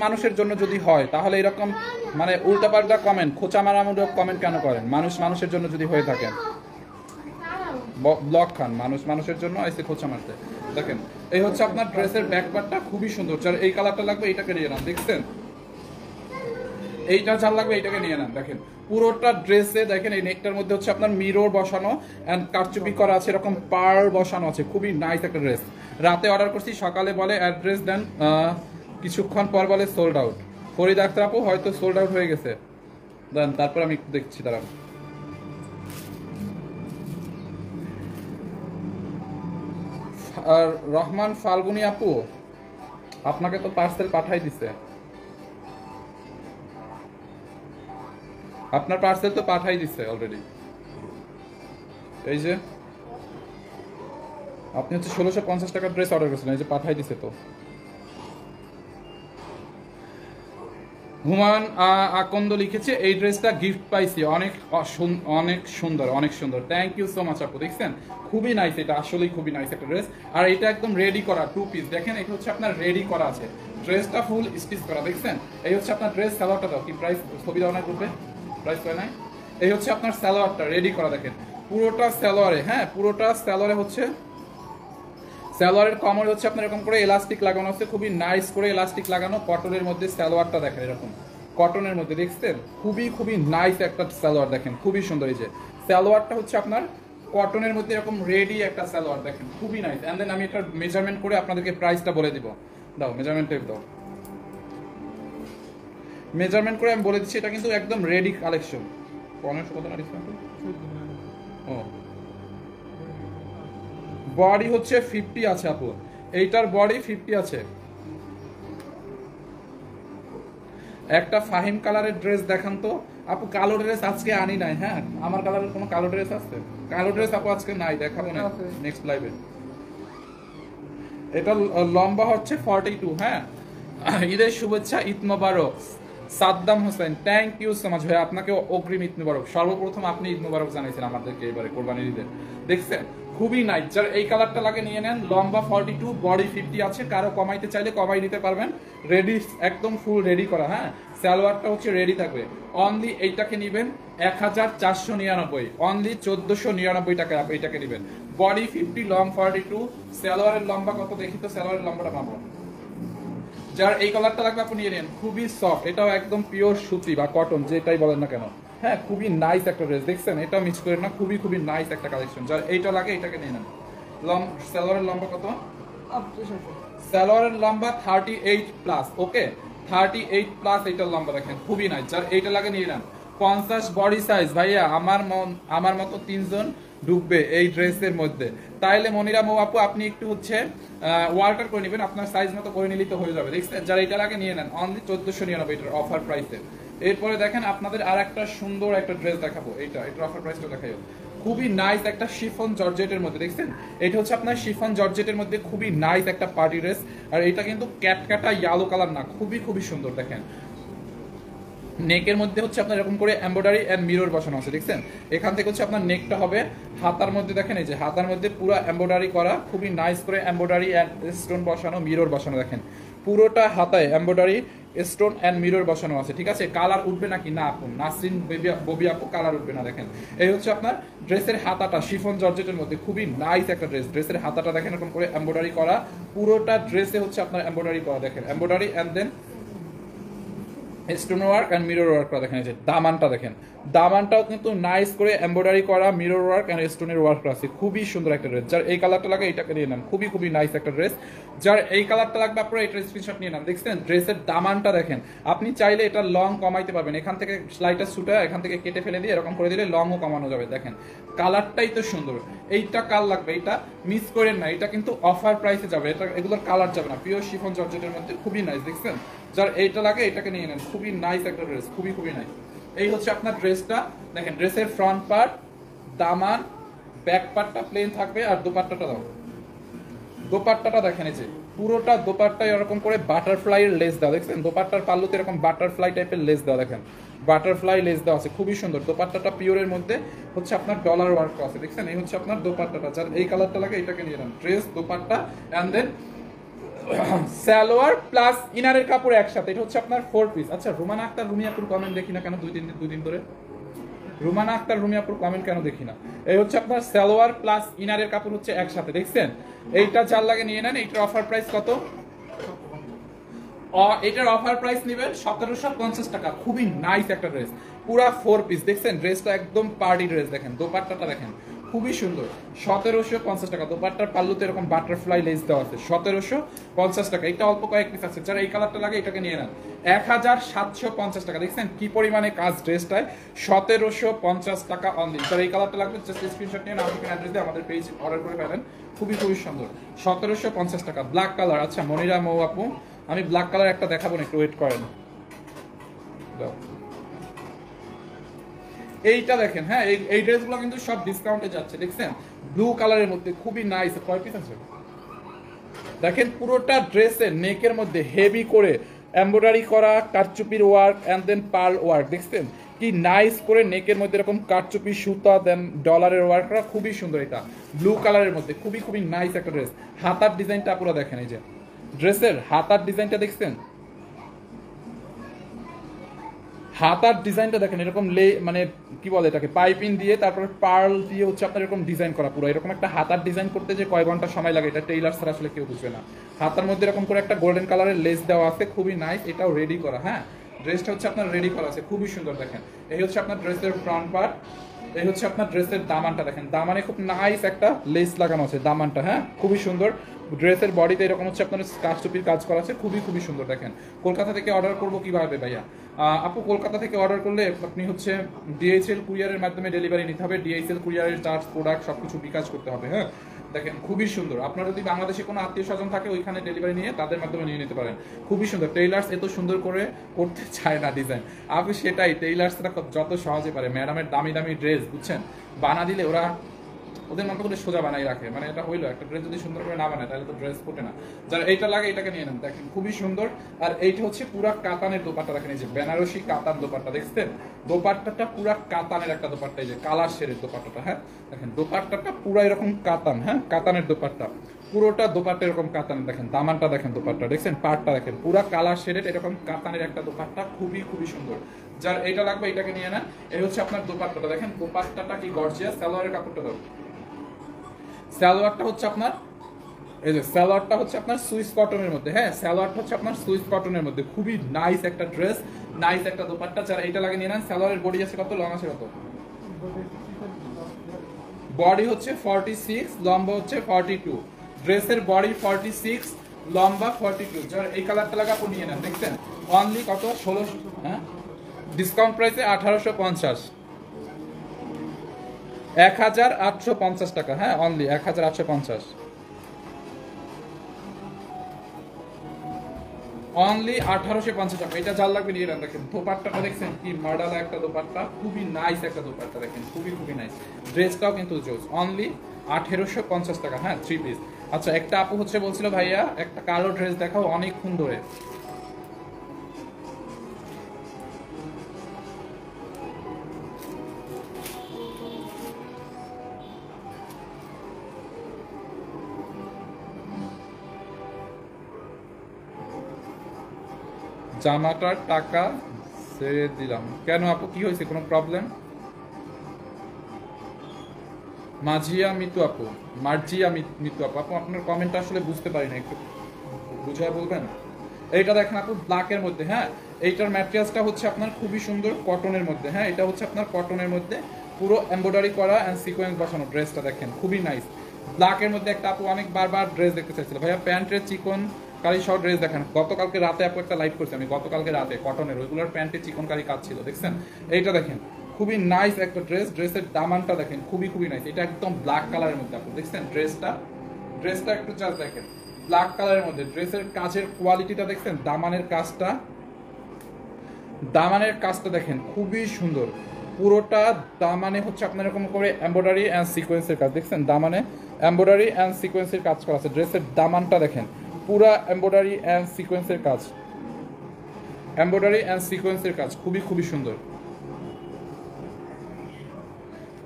মানুষের জন্য যদি হয় তাহলে এরকম মানে উল্টাপাল্টা কমেন্ট, খোঁচা মারামূলক কমেন্ট কেন করেন? মানুষের জন্য যদি হয়ে থাকেন ব্লক খান। মানুষের জন্য এসে খোঁচা মারতে। দেখেন এই হচ্ছে আপনার ড্রেসের ব্যাক পার্টটা, খুবই সুন্দর। যার এই কালারটা লাগবে এইটাকে নিয়ে নেন। দেখছেন এইটা যার লাগবে এইটাকে নিয়ে নেন। দেখেন পুরোটা ড্রেসে দেখেন এই নেকটার মধ্যে হচ্ছে আপনার মিরর বসানো অ্যান্ড কারচুপি করা আছে, এরকম পার বসানো আছে। খুবই নাইস একটা ড্রেস। রাতে অর্ডার করছি, সকালে বলে অ্যাড্রেস দেন, কিছুক্ষণ পর বলে সোল্ড আউট। ফরিদ আক্তার আপু হয়তো সোল্ড আউট হয়ে গেছে, দেন তারপর আমি দেখছি। তারা আর রহমান ফাল্গুনী আপু, আপনাকে তো পার্সেল পাঠাই দিছে, আপনার পার্সেল তো পাঠাই দিছে অলরেডি। এই যে আপনি হচ্ছে 1650 টাকার ড্রেস অর্ডার করেছিলেন, এই যে পাঠাই দিছে তো। হুমায়ুন আকন্দ লিখেছে এই ড্রেসটা গিফট পাইছি, অনেক অনেক সুন্দর, অনেক সুন্দর। থ্যাংক ইউ সো মাচ আপু। দেখছেন খুবই নাইস, এটা আসলেই খুবই নাইস একটা ড্রেস। আর এটা একদম রেডি করা 2 পিস। দেখেন এটা হচ্ছে আপনার রেডি করা আছে, ড্রেসটা ফুল স্টিচ করা। দেখছেন এই হচ্ছে আপনার ড্রেস। সালোয়ারটা দাও, কি প্রাইস ছবি দাও না গ্রুপে, প্রাইস হয় নাই। এই হচ্ছে আপনার সালোয়ারটা রেডি করা। দেখেন পুরোটা সালোয়ারে, হ্যাঁ পুরোটা সালোয়ারে হচ্ছে, সালোয়ারের কমর হচ্ছে আপনার এরকম করে এলাস্টিক লাগানো আছে, খুবই নাইস করে এলাস্টিক লাগানো। কটনের মধ্যে সালোয়ারটা দেখেন এরকম কটনের মধ্যে, দেখছেন খুবই খুবই নাইস একটা সালোয়ার। দেখেন খুবই সুন্দর। এই যে সালোয়ারটা হচ্ছে আপনার কটনের মধ্যে এরকম রেডি একটা সালোয়ার, দেখেন খুবই নাইস। এন্ড দেন আমি একটা মেজারমেন্ট করে আপনাদেরকে প্রাইসটা বলে দিব। দাও মেজারমেন্ট টেপ দাও, মেজারমেন্ট করে আমি বলে দিচ্ছি। এটা কিন্তু একদম রেডি কালেকশন। 1500 কত না ডিসকাউন্ট? ও বডি হচ্ছে 50 আছে আপু, এইটার বডি 50 আছে। একটা ফাহিম কালারের ড্রেস দেখান তো আপু। কালো ড্রেস আজকে আনি নাই। হ্যাঁ, আমার কালারের কোনো কালো ড্রেস আছে? কালো ড্রেস আপু আজকে নাই, দেখাবো না নেক্সট লাইভে। এটা লম্বা হচ্ছে 42। হ্যাঁ, ঈদের শুভেচ্ছা, ঈদ মোবারক। Saddam Hossain, thank you so much ভাই, আপনাকে অগ্রিম ঈদ মোবারক। সর্বপ্রথম আপনি ঈদ মোবারক জানাইছেন আমাদেরকে এবারে কোরবানির ঈদের। দেখছেন খুবই নাইস। যার এই কালারটা লাগে নিয়ে নেন। লম্বা 42, বডি 50 আছে। কারো কমাইতে চাইলে কমাই নিতে পারবেন। রেডি, একদম ফুল রেডি করা। হ্যাঁ, সালোয়ারটা হচ্ছে রেডি থাকবে। অনলি এইটাকে নিবেন 1499, অনলি 1499 টাকা এইটাকে নিবেন। Body 50, long 42। সালোয়ারের লম্বা কত দেখি তো, সালোয়ারের লম্বাটা পাবো। যার এই কালারটা লাগবে আপনি নিয়ে নেন, খুবই সফট। এটাও একদম পিওর সুতি বা কটন, যেটাই বলেন না কেন। হ্যাঁ, খুবই নাইস একটা ড্রেস। দেখছেন এটাও মিক্স করেন না, খুবই খুবই নাইস একটা কালেকশন। যার এইটা লাগে এটাকে নিয়ে নেন। সালোয়ারের লম্বা কত? সালোয়ারের লম্বা 38 প্লাস। ওকে, 38 প্লাস এইটার লম্বা। দেখেন খুবই নাইস। যার এইটা লাগে নিয়ে নেন। 50 বডি সাইজ ভাইয়া, আমার মতো 3 জন ঢুকবে এই ড্রেসের মধ্যে। তাইলে মনিরা মৌ আপু আপনি একটু হচ্ছে ওয়ার্কার করে নেবেন, আপনার সাইজ মতো করে নিলেই তো হয়ে যাবে। দেখছেন, যারা এটা লাগে নিয়ে নেন, অনলি 1499 এটার অফার প্রাইসে। এরপরে দেখেন আপনাদের আর একটা সুন্দর একটা ড্রেস দেখাবো, এটার অফার প্রাইসটা দেখাই। খুবই নাইস একটা শিফন জর্জেটের মধ্যে, দেখছেন এটা হচ্ছে আপনার শিফন জর্জেটের মধ্যে খুবই নাইস একটা পার্টি ড্রেস। আর এটা কিন্তু ক্যাটকাটা ইয়েলো কালার না, খুবই সুন্দর। দেখেন নেকের মধ্যে হচ্ছে আপনার এরকম করে এমব্রয়ডারি এন্ড মিরর বসানো আছে, দেখছেন এখান থেকে হচ্ছে আপনার নেকটা হবে হাতার মধ্যে। দেখেন এই যে হাতার মধ্যে পুরো এমব্রয়ডারি করা, খুবই নাইস করে এমব্রয়ডারি এন্ড স্টোন বসানো, মিরর বসানো। দেখেন পুরোটা হাতায় এমব্রয়ডারি স্টোন এন্ড মিরর বসানো আছে, ঠিক আছে। কালার উঠবে নাকি না আপু, নাসরিন ববি আপু কালার উঠবে না। দেখেন এই হচ্ছে আপনার ড্রেসের হাতাটা শিফন জর্জেটের মধ্যে, খুবই নাইস একটা ড্রেস। ড্রেসের হাতাটা দেখেন এরকম করে এমব্রয়ডারি করা, পুরোটা ড্রেসে হচ্ছে আপনার এমব্রয়ডারি করা। দেখেন embroidery and then stone work and mirror work করা। দেখেন এই যে দামানটা, দেখেন দামানটাও কিন্তু নাইস করে এমব্রয়ডারি করা, মিরর ওয়ার্ক এন্ড স্টোনের ওয়ার্ক করা আছে, খুবই সুন্দর একটা ড্রেস। যার এই কালারটা লাগে এটাকে নিয়ে নেন, খুবই নাইস একটা ড্রেস। যার এই কালারটা লাগবে আপনারা এটা স্ক্রিনশট নিয়ে নেন। দেখছেন ড্রেসের দামানটা দেখেন, আপনি চাইলে এটা লং কমাইতে পারবেন, এখান থেকে সেলাইটা সুটা এখান থেকে কেটে ফেলে দিয়ে এরকম করে দিলে লংও কমানো যাবে। দেখেন কালারটাই তো সুন্দর। এইটা কাল লাগবে, এটা মিস করেন না, এটা কিন্তু অফার প্রাইসে যাবে, এটা এগুলোর কালার যাবে না, পিওর শিফন জর্জেটের মধ্যে খুবই নাইস। দেখছেন যার এইটা লাগে এটাকে নিয়ে নেন, খুবই নাইস একটা ড্রেস, খুবই নাইস। এই হচ্ছে আপনার ড্রেসটা। দেখেন ড্রেসের ফ্রন্ট পার্ট, দামান, ব্যাক পার্টটা প্লেন থাকবে, আর দোপাট্টাটা দাও, দোপাট্টাটা দেখেন এই যে পুরোটা দোপাট্টায় এরকম করে বাটারফ্লাই এর লেস দেওয়া। দেখছেন দোপাট্টার পাল্লুতে এরকম বাটারফ্লাই টাইপের লেস দেওয়া, দেখেন বাটারফ্লাই লেস দেওয়া আছে, খুবই সুন্দর। দোপাট্টাটা পিওরের মধ্যে হচ্ছে আপনার ডলার ওয়ার্ক আছে, দেখছেন এই হচ্ছে আপনার দোপাট্টাটা। যার এই কালারটা লাগে এটাকে নিয়ে নেন, dress dupatta and then salwar plus ইনারের কাপড় একসাথে, এটা হচ্ছে আপনার 4 পিস। আচ্ছা রুমানা আক্তার রুমিয়াপুর কমেন্ট দেখি না কেন দুই দিন ধরে, রুমানা আক্তার রুমিয়াপুর কমেন্ট কেন দেখি না। এই হচ্ছে আপনার সালোয়ার প্লাস ইনারের কাপড় হচ্ছে একসাথে, দেখছেন এইটা যার লাগে নিয়ে নেন। এইটার অফার প্রাইস কত? এটার অফার প্রাইস নেবেন 1750 টাকা। খুবই নাইস একটা ড্রেস, পুরা 4 পিস। দেখছেন ড্রেসটা একদম পার্টি ড্রেস। দেখেন দোপাট্টাটা দেখেন খুবই সুন্দর, 1750 টাকা। দোপাট্টার পাল্লুতে এরকম বাটারফ্লাই লেস দেওয়া আছে, 1750 টাকা। এটা অল্প কয়েক পিস আছে, যারা এই কালারটা লাগে এটাকে নিয়ে নেন, 1750 টাকা। দেখছেন কি পরিমাণে কাজ ড্রেসটায়, 1750 টাকা অনলি। যারা এই কালারটা লাগবে জাস্ট স্ক্রিনশট নিয়ে আমাদের অ্যাড্রেস দিয়ে আমাদের পেজ অর্ডার করে ফেলেন, খুবই সুন্দর। 1750 টাকা ব্ল্যাক কালার। আচ্ছা মনিরা মৌ আপু আমি ব্ল্যাক কালার একটা দেখাবো না, একটু ওয়েট করেন। এইটা দেখেন, হ্যাঁ এই ড্রেসগুলো কিন্তু সব ডিসকাউন্টে যাচ্ছে। দেখছেন ব্লু কালারের মধ্যে খুবই নাইস। কয় পিস আছে দেখেন, পুরোটা ড্রেসে নেকের মধ্যে হেভি করে এমব্রয়ডারি করা, কারচুপির work and then pearl work. দেখছেন কি নাইস করে নেকের মধ্যে এরকম কারচুপি সুতা দেন ডলারের ওয়ার্ক করা, খুবই সুন্দর। এটা ব্লু কালারের মধ্যে খুবই নাইস একটা ড্রেস। হাতার ডিজাইনটা পুরো দেখেন, এই যে ড্রেসের হাতার ডিজাইনটা দেখছেন, হাতার ডিজাইনটা দেখেন এরকম মানে কি বলে এটাকে পাইপিং দিয়ে তারপরে পার্ল দিয়ে হচ্ছে আপনার এরকম ডিজাইন করা। পুরো এরকম একটা হাতার ডিজাইন করতে যে কয় ঘন্টা সময় লাগে এটা টেইলার ছাড়া আসলে কেউ বুঝবে না। হাতার মধ্যে এরকম করে একটা গোল্ডেন কালারের লেস দেওয়া আছে, খুবই নাইস। এটাও রেডি করা, হ্যাঁ ড্রেসটা হচ্ছে আপনার রেডি করা আছে, খুবই সুন্দর। দেখেন এই হচ্ছে আপনার ড্রেসের ফ্রন্ট পার্ট, এই হচ্ছে আপনার ড্রেসের দামানটা। দেখেন দামানে খুব নাইস একটা লেস লাগানো আছে দামানটা, হ্যাঁ খুবই সুন্দর। ড্রেসের বডিতে এরকম হচ্ছে আপনার কারচুপির কাজ করা আছে, খুবই সুন্দর। দেখেন কলকাতা থেকে অর্ডার করবো কিভাবে ভাইয়া? আপু কলকাতা থেকে অর্ডার করলে আপনি হচ্ছে ডিএইচএল কুরিয়ারের মাধ্যমে ডেলিভারি নিতে হবে, ডিএইচএল কুরিয়ারের চার্জ প্রোডাক্ট সবকিছু বিকাশ করতে হবে। হ্যাঁ দেখেন খুবই সুন্দর। আপনার যদি বাংলাদেশে কোনো আত্মীয় স্বজন থাকে ওইখানে ডেলিভারি নিয়ে তাদের মাধ্যমে নিয়ে নিতে পারেন, খুবই সুন্দর। টেইলার্স এত সুন্দর করে করতে চায় না ডিজাইন, আপনি সেটাই টেইলার্সরা যত সহজে পারে। ম্যাডামের দামি ড্রেস বুঝছেন বানা দিলে ওরা ওদের মতো করে সোজা বানাই রাখে, মানে এটা হইলো একটা ড্রেস যদি সুন্দর করে না বানায় তাহলে তো ড্রেস ফোটে না। যারা এইটা লাগে এটাকে নিয়ে নেন, দেখেন খুবই সুন্দর। আর এইটা হচ্ছে পুরা কাতানের দোপাট্টা। দেখেন এই যে বেনারসি কাতান দোপাট্টা, দেখছেন দোপাট্টাটা পুরা কাতানের একটা দোপাট্টা, এই যে কালার শেরের দোপাট্টাটা। হ্যাঁ দেখেন দোপাট্টাটা পুরা এরকম কাতান, হ্যাঁ কাতানের দোপাট্টা, পুরোটা দোপাট্টা এরকম কাতান। দেখেন দামানটা দেখেন, দোপাট্টা দেখছেন, পাটটা দেখেন পুরা কালার শেরের এরকম কাতানের একটা দোপাট্টা, খুবই সুন্দর। যার এইটা লাগবে এটাকে নিয়ে নেন। এই হচ্ছে আপনার দোপাট্টাটা, দেখেন দোপাট্টাটা কি গর্জিয়াস। সালোয়ারের কাপড়টা দাও, সালোয়ারটা হচ্ছে আপনার এই যে সালোয়ারটা হচ্ছে আপনার সুইস কটনের মধ্যে, হ্যাঁ সালোয়ারটা হচ্ছে আপনার সুইস কটনের মধ্যে, খুবই নাইস একটা ড্রেস, নাইস একটা দোপাট্টা। যারা এটা লাগে নিয়ে নেন। সালোয়ারের বডি আছে কত, লং আছে কত? বডি হচ্ছে 46, লম্বা হচ্ছে 42। ড্রেসের বডি 46, লম্বা 42। যারা এই কালারটা লাগে আপনি নিয়ে নেন। দেখছেন অনলি কত, 1600, হ্যাঁ ডিসকাউন্ট প্রাইসে 1850। 1850 টাকা, হ্যাঁ অনলি 1850, অনলি 1850 টাকা। এটা যার লাগবে নিয়ে নেন। দেখেন দোপাট্টাটা দেখছেন কি মডেল একটা দোপাট্টা, খুবই নাইস একটা দোপাট্টা, দেখেন খুবই খুবই নাইস। ড্রেসটাও কিন্তু জোস, অনলি 1850 টাকা, হ্যাঁ 3 পিস। আচ্ছা একটা আপু হচ্ছে বলছিল ভাইয়া একটা কালো ড্রেস দেখাও অনেকক্ষণ ধরে। জামাটার টাকা ছেড়ে দিলাম কেন আপু, কি হয়েছে, কোনো প্রবলেম? মার্জিয়া মিতু আপু, মিতু আপু, আপু আপনার কমেন্টটা আসলে বুঝতে পারি না, একটু বুঝায় বলবেন। এইটা দেখেন আপু ব্ল্যাকের মধ্যে, হ্যাঁ এইটার ম্যাটেরিয়ালসটা হচ্ছে আপনার খুবই সুন্দর কটনের মধ্যে, হ্যাঁ এটা হচ্ছে আপনার কটনের মধ্যে পুরো এমব্রয়ডারি করা অ্যান্ড সিকোয়েন্স বসানো। ড্রেসটা দেখেন খুবই নাইস, ব্ল্যাকের মধ্যে। একটা আপু অনেক বারবার ড্রেস দেখতে চাইছিল ভাইয়া প্যান্টের চিকন কারি সহ ড্রেস দেখেন। গতকালকে রাতে আপু একটা লাইভ করছি আমি, গতকালকে রাতে কটনের ওইগুলোর প্যান্টের চিকন কারি কাজ ছিল, দেখছেন? এইটা দেখেন খুবই নাইস একটা ড্রেস, ড্রেসের দামানটা দেখেন খুবই খুবই নাইস। এটা একদম ব্ল্যাক কালারের মধ্যে আপু, দেখছেন ড্রেসটা একটু জাস্ট দেখেন ব্ল্যাক কালারের মধ্যে। ড্রেসের কাজের কোয়ালিটিটা দেখছেন, দামানের কাজটা দেখেন খুবই সুন্দর। পুরোটা দামানে হচ্ছে আপনার এরকম করে এমব্রয়ডারি অ্যান্ড সিকোয়েন্সের কাজ, দেখছেন দামানে এমব্রয়ডারি অ্যান্ড সিকোয়েন্সের কাজ করা আছে। ড্রেসের দামানটা দেখেন পুরা এমব্রয়ডারি অ্যান্ড সিকোয়েন্সের কাজ, খুবই খুবই সুন্দর।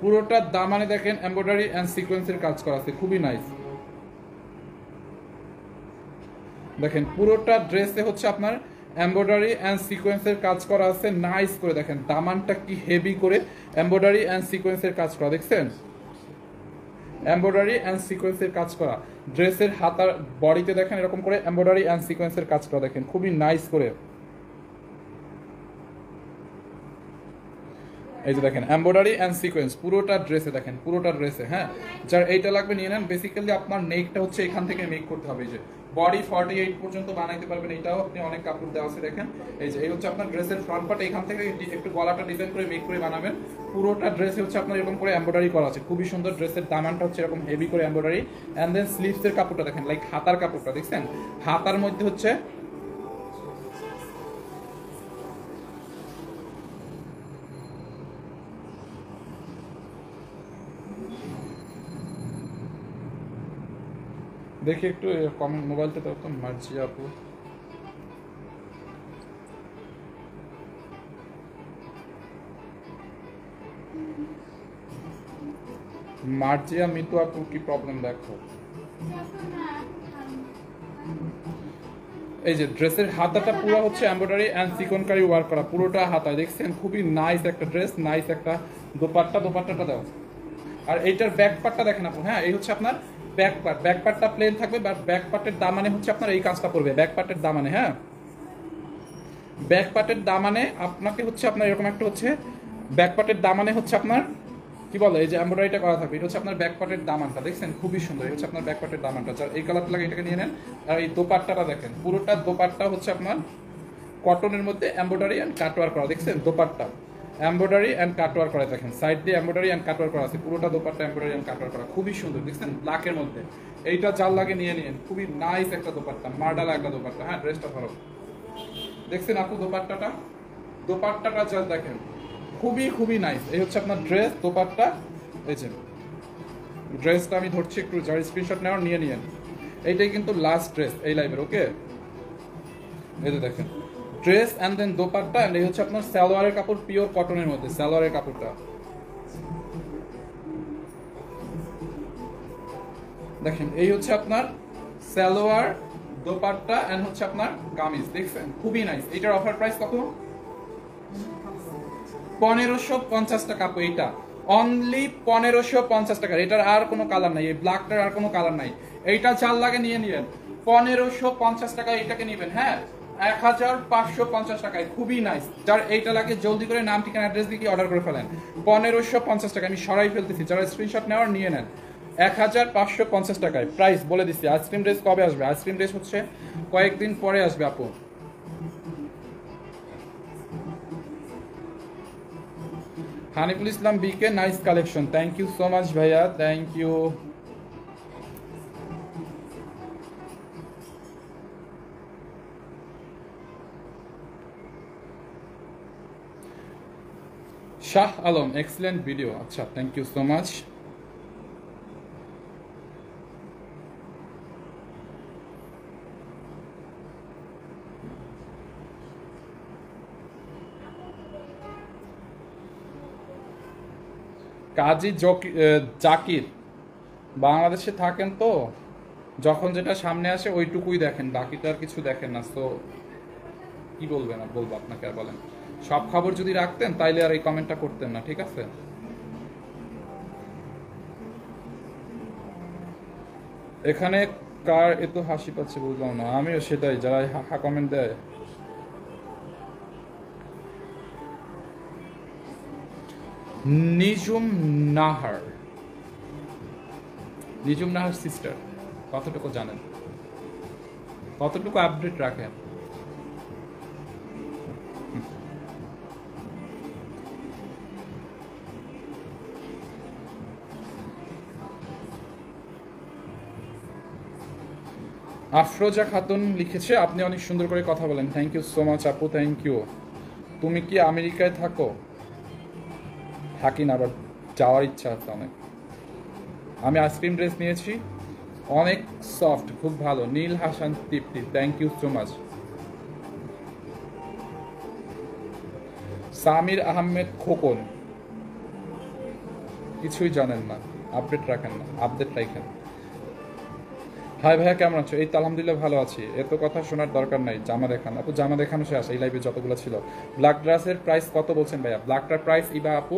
পুরোটা দামানে দেখেন এমব্রয়ডারি অ্যান্ড সিকোয়েন্সের কাজ করা আছে, খুবই নাইস। দেখেন পুরোটা ড্রেসে হচ্ছে আপনার এমব্রয়ডারি অ্যান্ড সিকোয়েন্সের কাজ করা আছে, নাইস করে দেখেন দামানটা কি হেভি করে এমব্রয়ডারি অ্যান্ড সিকোয়েন্সের কাজ করা, দেখছেন এমব্রয়ডারি অ্যান্ড সিকোয়েন্সের কাজ করা। ড্রেসের হাতার বডিতে দেখেন এরকম করে এমব্রয়ডারি অ্যান্ড সিকোয়েন্সের কাজ করা, দেখেন খুবই নাইস করে। এই যে দেখেন এমব্রয়ডারি অ্যান্ড সিকোয়েন্স পুরোটা ড্রেসে, দেখেন পুরোটা ড্রেসে, হ্যাঁ যার এইটা লাগবে নিয়ে নেন। বেসিক্যালি আপনার নেকটা হচ্ছে এখান থেকে মেক করতে হবে, এই যে বডি 48 পর্যন্ত বানাইতে পারবেন, এটাও আপনি অনেক কাপড় দেওয়া আছে দেখেন। এই যে এই হচ্ছে আপনার ড্রেসের ফ্রন্ট পার্ট, এখান থেকে একটু গলাটা ডিজাইন করে মেক করে বানাবেন। পুরোটা ড্রেসে হচ্ছে আপনার এরকম করে এমব্রয়ডারি করা আছে, খুবই সুন্দর। ড্রেসের দামানটা হচ্ছে এরকম হেভি করে এমব্রয়ডারি, অ্যান্ড দেন স্লিভসের কাপড়টা দেখেন, লাইক হাতার কাপড়টা দেখছেন, হাতার মধ্যে হচ্ছে দেখি একটু কমেন্ট মোবাইলটা তো মার্জিয়া আপু, মার্জিয়া মিতু আপু কি প্রবলেম দেখো। এই যে ড্রেসের হাতাটা পুরো হচ্ছে এমব্রয়ডারি অ্যান্ড সিকোয়েন্সকারি ওয়ার্ক করা, পুরোটা হাতায় দেখছেন খুবই নাইস একটা ড্রেস, নাইস একটা দোপাট্টাটা দাও। আর এইটার ব্যাক পার্টটা দেখেন আপু, হ্যাঁ এই হচ্ছে আপনার ব্যাক পার্টটা প্লেন থাকবে, বাট ব্যাক পার্টের দামানে হচ্ছে আপনার এই কাজটা পড়বে, ব্যাক পার্টের দামানে, হ্যাঁ ব্যাক পার্টের দামানে আপনাকে হচ্ছে আপনার এরকম একটা হচ্ছে ব্যাক পার্টের দামানে হচ্ছে আপনার কি বলে এই যে এমব্রয়ডারিটা করা থাকবে, এটা হচ্ছে আপনার ব্যাক পার্টের দামানটা, দেখছেন খুবই সুন্দর। এটা হচ্ছে আপনার ব্যাক পার্টের দামানটা, যার এই কালারটা লাগে এটাকে নিয়ে নেন। আর এই দোপাট্টাটা দেখেন, পুরোটা দোপাট্টা হচ্ছে আপনার কটনের মধ্যে এমব্রয়ডারি অ্যান্ড কাটওয়ার্ক করা, দেখছেন দোপাট্টা এমব্রয়ডারি অ্যান্ড কাটওয়ার্ক করা, দেখেন সাইড দিয়ে এমব্রয়ডারি অ্যান্ড কাটওয়ার্ক করা আছে, পুরোটা দোপাট্টা এমব্রয়ডারি অ্যান্ড কাটওয়ার্ক করা, খুবই সুন্দর দেখছেন ব্ল্যাকের মধ্যে। এইটা জাল লাগে নিয়ে নিন, খুবই নাইস একটা দোপাট্টা, মার্ডালা একটা দোপাট্টা, হ্যাঁ ড্রেসটা ভালো দেখছেন আপু, দোপাট্টাটা জাল দেখেন খুবই খুবই নাইস। এই হচ্ছে আপনার ড্রেস, দোপাট্টা। এই যে ড্রেসটা আমি ধরছি, একটু যার স্ক্রিনশট নেওয়ার নিয়ে নিয়েন। এইটাই কিন্তু লাস্ট ড্রেস এই লাইভের, ওকে এই যে দেখেন dress and then dupatta, and এই হচ্ছে আপনার সালোয়ারের কাপড় পিওর কটনের মধ্যে, সালোয়ারের কাপড়টা দেখেন, এই হচ্ছে আপনার সালোয়ার, দোপাট্টা এন্ড হচ্ছে আপনার কামিজ, দেখছেন খুবই নাইস। এটার অফার প্রাইস কত? 1550 টাকা আপু, এইটা অনলি 1550 টাকা। এটার আর কোনো কালার নাই, এই ব্ল্যাকটার আর কোনো কালার নাই। এইটা চাল লাগে নিয়ে নিবেন 1550 টাকা, এটাকে নিবেন, হ্যাঁ 1550 টাকায়, খুবই নাইস। যার এইটা লাগে জলদি করে নাম ঠিকানা অ্যাড্রেস দিয়ে অর্ডার করে ফেলেন। 1550 টাকা আমি সরাই ফেলতেছি, যারা স্ক্রিনশট নেওয়ার নিয়ে নেন। 1550 টাকায় প্রাইস বলে দিচ্ছি। আইসক্রিম ড্রেস কবে আসবে? আইসক্রিম ড্রেস হচ্ছে কয়েকদিন পরে আসবে আপু। Haniful Islam BK, nice collection, thank you so much ভাইয়া, thank you. Shah Alam, excellent video, আচ্ছা thank you so much. Kazi Zakir, বাংলাদেশে থাকেন তো, যখন যেটা সামনে আসে ওইটুকুই দেখেন, বাকিটা আর কিছু দেখেন না। তো কি বলবেন, আর বলবো আপনাকে, আর বলেন। সব খবর যদি রাখতেন তাইলে আর এই কমেন্টটা করতেন না, ঠিক আছে? এখানে কার এত হাসি পাচ্ছে বুঝলাম না, আমিও সেটাই, যারা হা কমেন্ট দেয়। নিজুম নাহার, নিজুম নাহার সিস্টার, কতটুকু জানেন, কতটুকু আপডেট রাখেন? আফরোজা খাতুন লিখেছে, আপনি অনেক সুন্দর করে কথা বলেন, থ্যাংক ইউ সো মাচ আপু, থ্যাংক ইউ। তুমি কি আমেরিকায় থাকো? থাকি না, আবার যাওয়ার ইচ্ছা আছে অনেক। আমি আইসক্রিম ড্রেস নিয়েছি, অনেক সফট, খুব ভালো। Nil Hasan Tripti, thank you so much. Samir Ahmed Khokon, কিছুই জানেন না, আপডেট রাখেন না, আপডেট রাখেন। হাই ভাইয়া, কেমন আছো? এই তো আলহামদুলিল্লাহ ভালো আছি। এত কথা শোনার দরকার নাই, জামা দেখান আপু, জামা দেখানো শেষ, এই লাইভে যতগুলো ছিল। ব্ল্যাক ড্রেসের প্রাইস কত বলছেন ভাইয়া? ব্ল্যাকটার প্রাইস ইবা আপু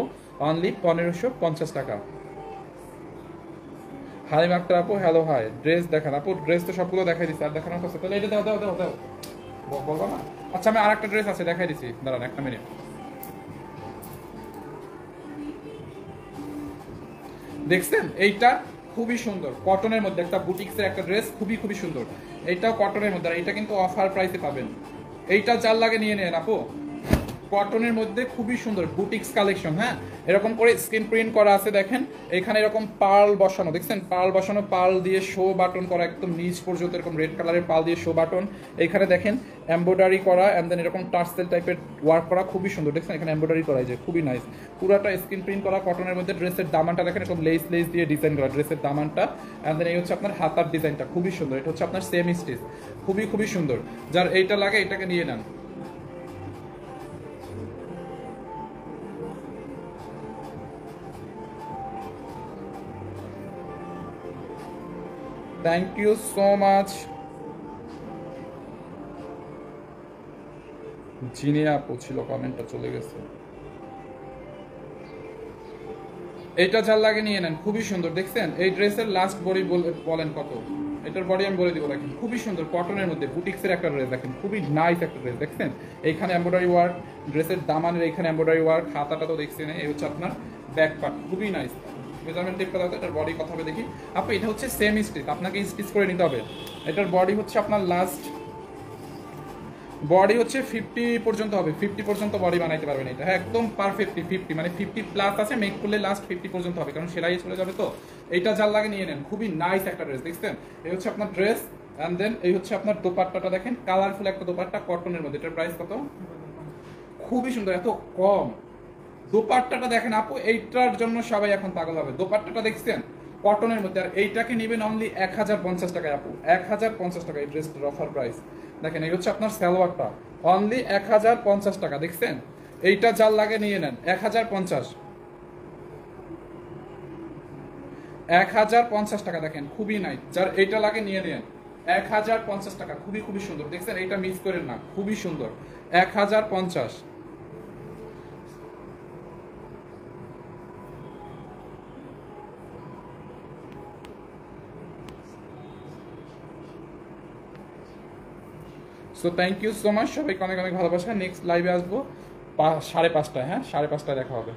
অনলি 1550 টাকা। হালিম আক্তার আপু, হ্যালো হাই। ড্রেস দেখান আপু, ড্রেস তো সবগুলো দেখাই দিচ্ছি, আর দেখানোর কথা তাহলে এটা দাও দাও দাও দাও, বলবো না? আচ্ছা, আমি আর একটা ড্রেস আছে, দেখাই দিচ্ছি, দাঁড়ান একটা মিনিট। দেখছেন, এইটা খুবই সুন্দর, কটনের মধ্যে একটা বুটিক্সের একটা ড্রেস, খুবই খুবই সুন্দর। এইটাও কটনের মধ্যে, আর এটা কিন্তু অফার প্রাইসে পাবেন। এইটা যার লাগে নিয়ে নেন আপু, কটনের মধ্যে খুবই সুন্দর বুটিক্স কালেকশন। হ্যাঁ, এরকম করে স্ক্রিন প্রিন্ট করা আছে, দেখেন এখানে এরকম পার্ল বসানো, দেখছেন পার্ল বসানো, পার্ল দিয়ে শো বাটন করা একদম নিচ পর্যন্ত, এরকম রেড কালারের পার্ল দিয়ে শো বাটন। এখানে দেখেন এমব্রয়ডারি করা, অ্যান্ড দেন এরকম টার্সেল টাইপের ওয়ার্ক করা, খুবই সুন্দর। দেখছেন এখানে এমব্রয়ডারি করা, যে খুবই নাইস, পুরোটা স্ক্রিন প্রিন্ট করা কটনের মধ্যে। ড্রেসের দামানটা দেখেন এরকম লেস লেস দিয়ে ডিজাইন করা ড্রেসের দামানটা, অ্যান্ড দেন এই হচ্ছে আপনার হাতার ডিজাইনটা, খুবই সুন্দর। এটা হচ্ছে আপনার সেমি স্টিচ, খুবই খুবই সুন্দর। যার এইটা লাগে এটাকে নিয়ে নেন। Thank you so much. Zinia আপু ছিল, কমেন্টটা চলে গেছে। এইটা যার লাগে নিয়ে নেন, খুবই সুন্দর। দেখছেন এই ড্রেসের লাস্ট বডি বলেন কত? এটার বডি আমি বলে দিব, দেখেন খুবই সুন্দর, কটনের মধ্যে বুটিক্সের একটা ড্রেস, দেখেন খুবই নাইস একটা ড্রেস। দেখছেন এইখানে এমব্রয়ডারি ওয়ার্ক, ড্রেসের দামানের এইখানে এমব্রয়ডারি ওয়ার্ক, হাতাটা তো দেখছেন, এই হচ্ছে আপনার ব্যাক পার্ট, খুবই নাইস। মেজারমেন্ট টেপটা দাও, এটার বডি কথা হবে দেখি আপু। এটা হচ্ছে সেম স্টিচ, আপনাকে স্টিচ করে নিতে হবে। এটার বডি হচ্ছে আপনার লাস্ট বডি হচ্ছে 50 পর্যন্ত হবে, 50 পর্যন্ত বডি বানাইতে পারবেন এটা। হ্যাঁ, একদম পারফেক্টলি 50, মানে 50 প্লাস আছে, মেক করলে লাস্ট 50 পর্যন্ত হবে, কারণ সেলাই চলে যাবে। তো এইটা যার লাগে নিয়ে নেন, খুবই নাইস একটা ড্রেস। দেখছেন এই হচ্ছে আপনার ড্রেস, অ্যান্ড দেন এই হচ্ছে আপনার দোপাট্টাটা, দেখেন কালারফুল একটা দোপাট্টা কটনের মধ্যে। এটার প্রাইস কত? খুবই সুন্দর, এত কম। দোপাট্টাটা দেখেন আপু, এইটার জন্য সবাই এখন পাগল হবে। দোপাট্টাটা দেখছেন কটনের মধ্যে, আর এইটাকে নেবেন অনলি 1050 টাকায় আপু, 1050 টাকা এই ড্রেসটার অফার প্রাইস। দেখেন এই হচ্ছে আপনার সালোয়ারটা, অনলি 1050 টাকা। দেখছেন এইটা যার লাগে নিয়ে নেন, 1050 1050 টাকা। দেখেন খুবই নাই, যার এইটা লাগে নিয়ে নেন, 1050 টাকা, খুবই খুবই সুন্দর। দেখছেন এইটা মিস করেন না, খুবই সুন্দর, 1050। So thank you so much, সবাইকে অনেক অনেক ভালোবাসা। নেক্সট লাইভে আসবো 5:30টায়, হ্যাঁ 5:30টায় দেখা হবে।